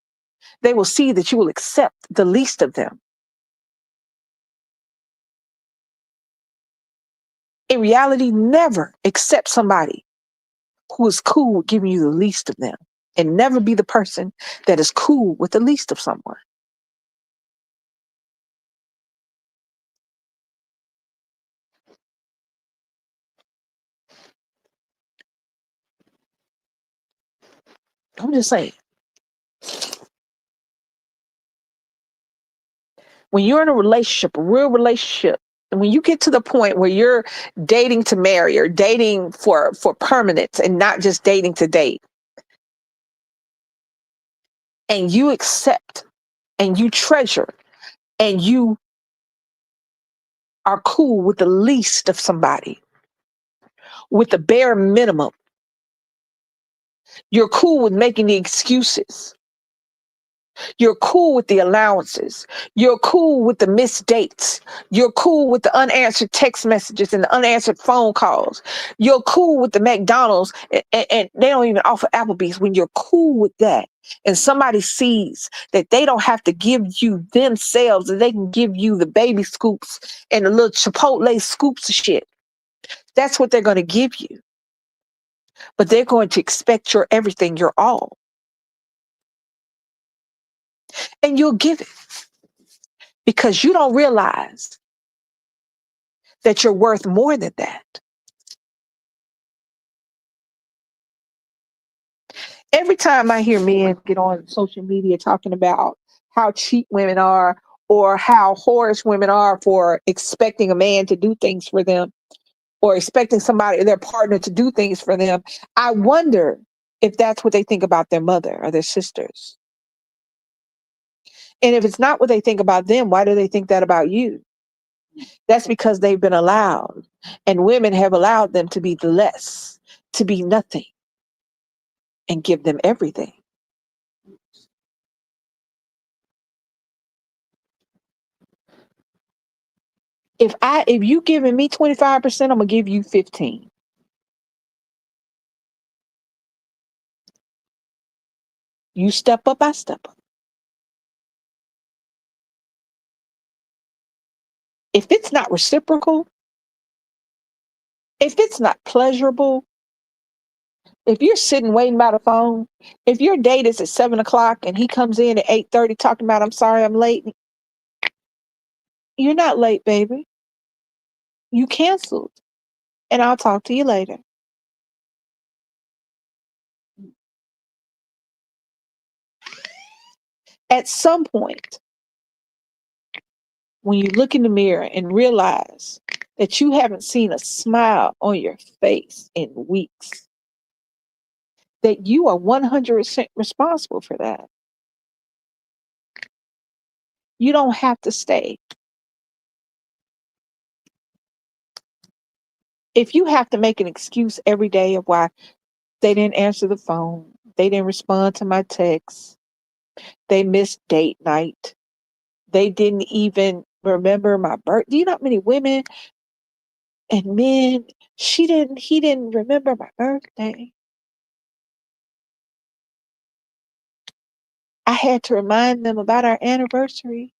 They will see that you will accept the least of them. In reality, never accept somebody who is cool with giving you the least of them, and never be the person that is cool with the least of someone. I'm just saying, when you're in a relationship, a real relationship, and when you get to the point where you're dating to marry or dating for permanence and not just dating to date, and you accept and you treasure and you are cool with the least of somebody, with the bare minimum, you're cool with making the excuses. You're cool with the allowances. You're cool with the missed dates. You're cool with the unanswered text messages and the unanswered phone calls. You're cool with the McDonald's and they don't even offer Applebee's. When you're cool with that and somebody sees that they don't have to give you themselves and they can give you the baby scoops and the little Chipotle scoops of shit, that's what they're going to give you. But they're going to expect your everything, your all. And you'll give it because you don't realize that you're worth more than that. Every time I hear men get on social media talking about how cheap women are or how whorish women are for expecting a man to do things for them or expecting somebody, their partner, to do things for them, I wonder if that's what they think about their mother or their sisters. And if it's not what they think about them, why do they think that about you? That's because they've been allowed, and women have allowed them to be the less, to be nothing, and give them everything. If you giving me 25%, I'm gonna give you 15. You step up, I step up. If it's not reciprocal, if it's not pleasurable, if you're sitting waiting by the phone, if your date is at 7 o'clock and he comes in at 8:30 talking about I'm sorry I'm late, you're not late, baby. You canceled. And I'll talk to you later. At some point, when you look in the mirror and realize that you haven't seen a smile on your face in weeks, that you are 100% responsible for that. You don't have to stay. If you have to make an excuse every day of why they didn't answer the phone, they didn't respond to my texts, they missed date night, they didn't even remember my birthday. Do you know how many women and men he didn't remember my birthday? I had to remind them about our anniversary.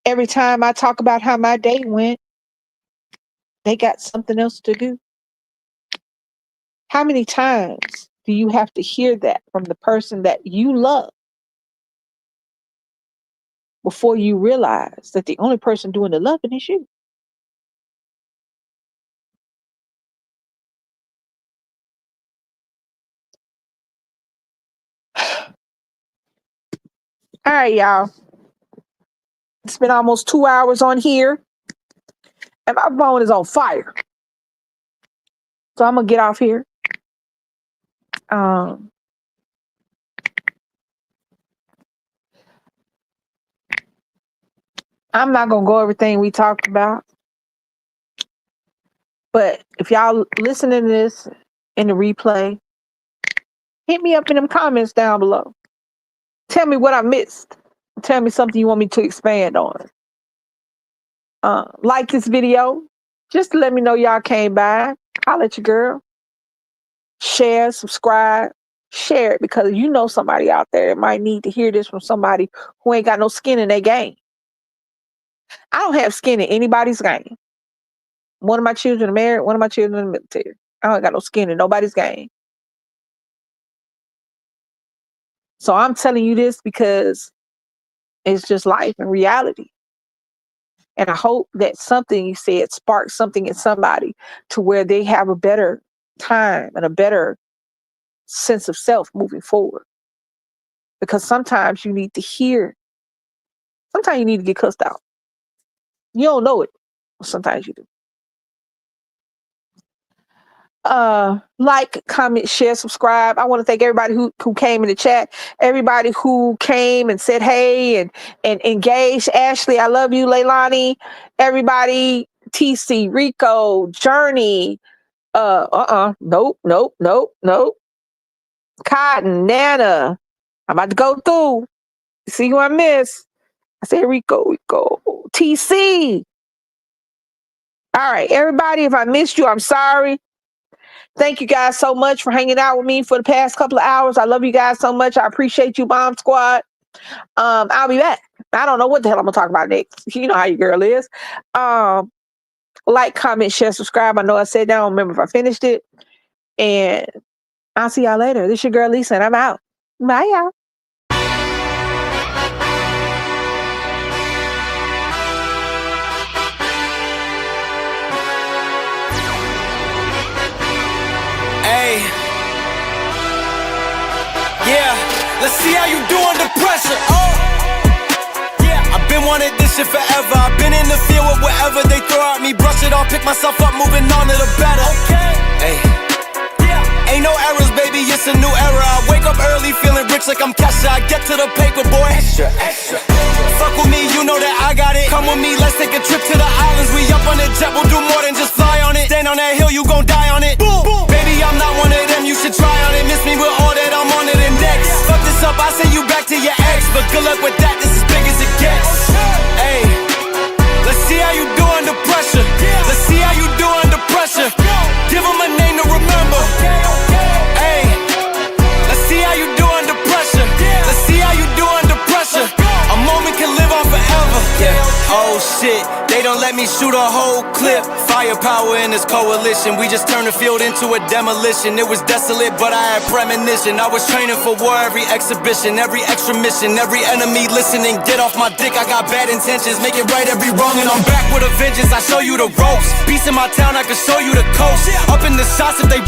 Every time I talk about how my day went, they got something else to do. How many times do you have to hear that from the person that you love before you realize that the only person doing the loving is you? All right, y'all. It's been almost 2 hours on here, and my phone is on fire. So I'm gonna get off here. Um, I'm not gonna go everything we talked about. But if y'all listening to this in the replay, hit me up in them comments down below. Tell me what I missed. Tell me something you want me to expand on. Like this video. Just to let me know y'all came by. Holla at your girl. Share, subscribe, share it, because you know somebody out there that might need to hear this from somebody who ain't got no skin in their game. I don't have skin in anybody's game. One of my children are married, one of my children in the military. I don't got no skin in nobody's game. So I'm telling you this because it's just life and reality. And I hope that something you said sparks something in somebody to where they have a better time and a better sense of self moving forward. Because sometimes you need to hear, sometimes you need to get cussed out. You don't know it, but sometimes you do. Like, comment, share, subscribe. I want to thank everybody who came in the chat, everybody who came and said hey and engaged. Ashley, I love you. Leilani, everybody, TC, Rico, Journey, nope. Cotton, Nana. I'm about to go through. See who I miss. I said Rico, TC. All right, everybody, if I missed you, I'm sorry. Thank you guys so much for hanging out with me for the past couple of hours. I love you guys so much. I appreciate you, Bomb Squad. I'll be back. I don't know what the hell I'm gonna talk about next. You know how your girl is. Like, comment, share, subscribe. I know I said that. I don't remember if I finished it. And I'll see y'all later. This your girl Lisa, and I'm out. Bye, y'all. Hey, yeah, let's see how you do under pressure. Oh, yeah, I've been wanting this shit forever. I've been in the field with whatever they throw at me. Brush it off, pick myself up, moving on to the better. Okay, hey, yeah, ain't no errors, baby, it's a new era. I wake up early, feeling rich like I'm Kesha. I get to the paper, boy, extra. Fuck with me, you know that I got it. Come with me, let's take a trip to the islands. We up on the jet, we'll do more than just fly on it. Stand on that hill, you gon' die on it. Boom, boom. Baby, I'm not one of them, you should try on it. Miss me with all that, I'm on it and next. Fuck this up, I send you back to your ex. But good luck with that, this is big as it gets. Hey, let's see how you do under pressure. Let's see how you do under pressure. Give them a name to remember. Hey, let's see how you do under pressure. Let's see how you do under pressure. A moment can live on forever. Yeah. Oh shit, they don't let me shoot a whole clip. Firepower in this coalition. We just turned the field into a demolition. It was desolate, but I had premonition. I was training for war, every exhibition, every extra mission, every enemy listening. Get off my dick, I got bad intentions. Make it right every wrong, and I'm back with a vengeance. I show you the ropes. Peace in my town, I can show you the coast. Up in the shots if they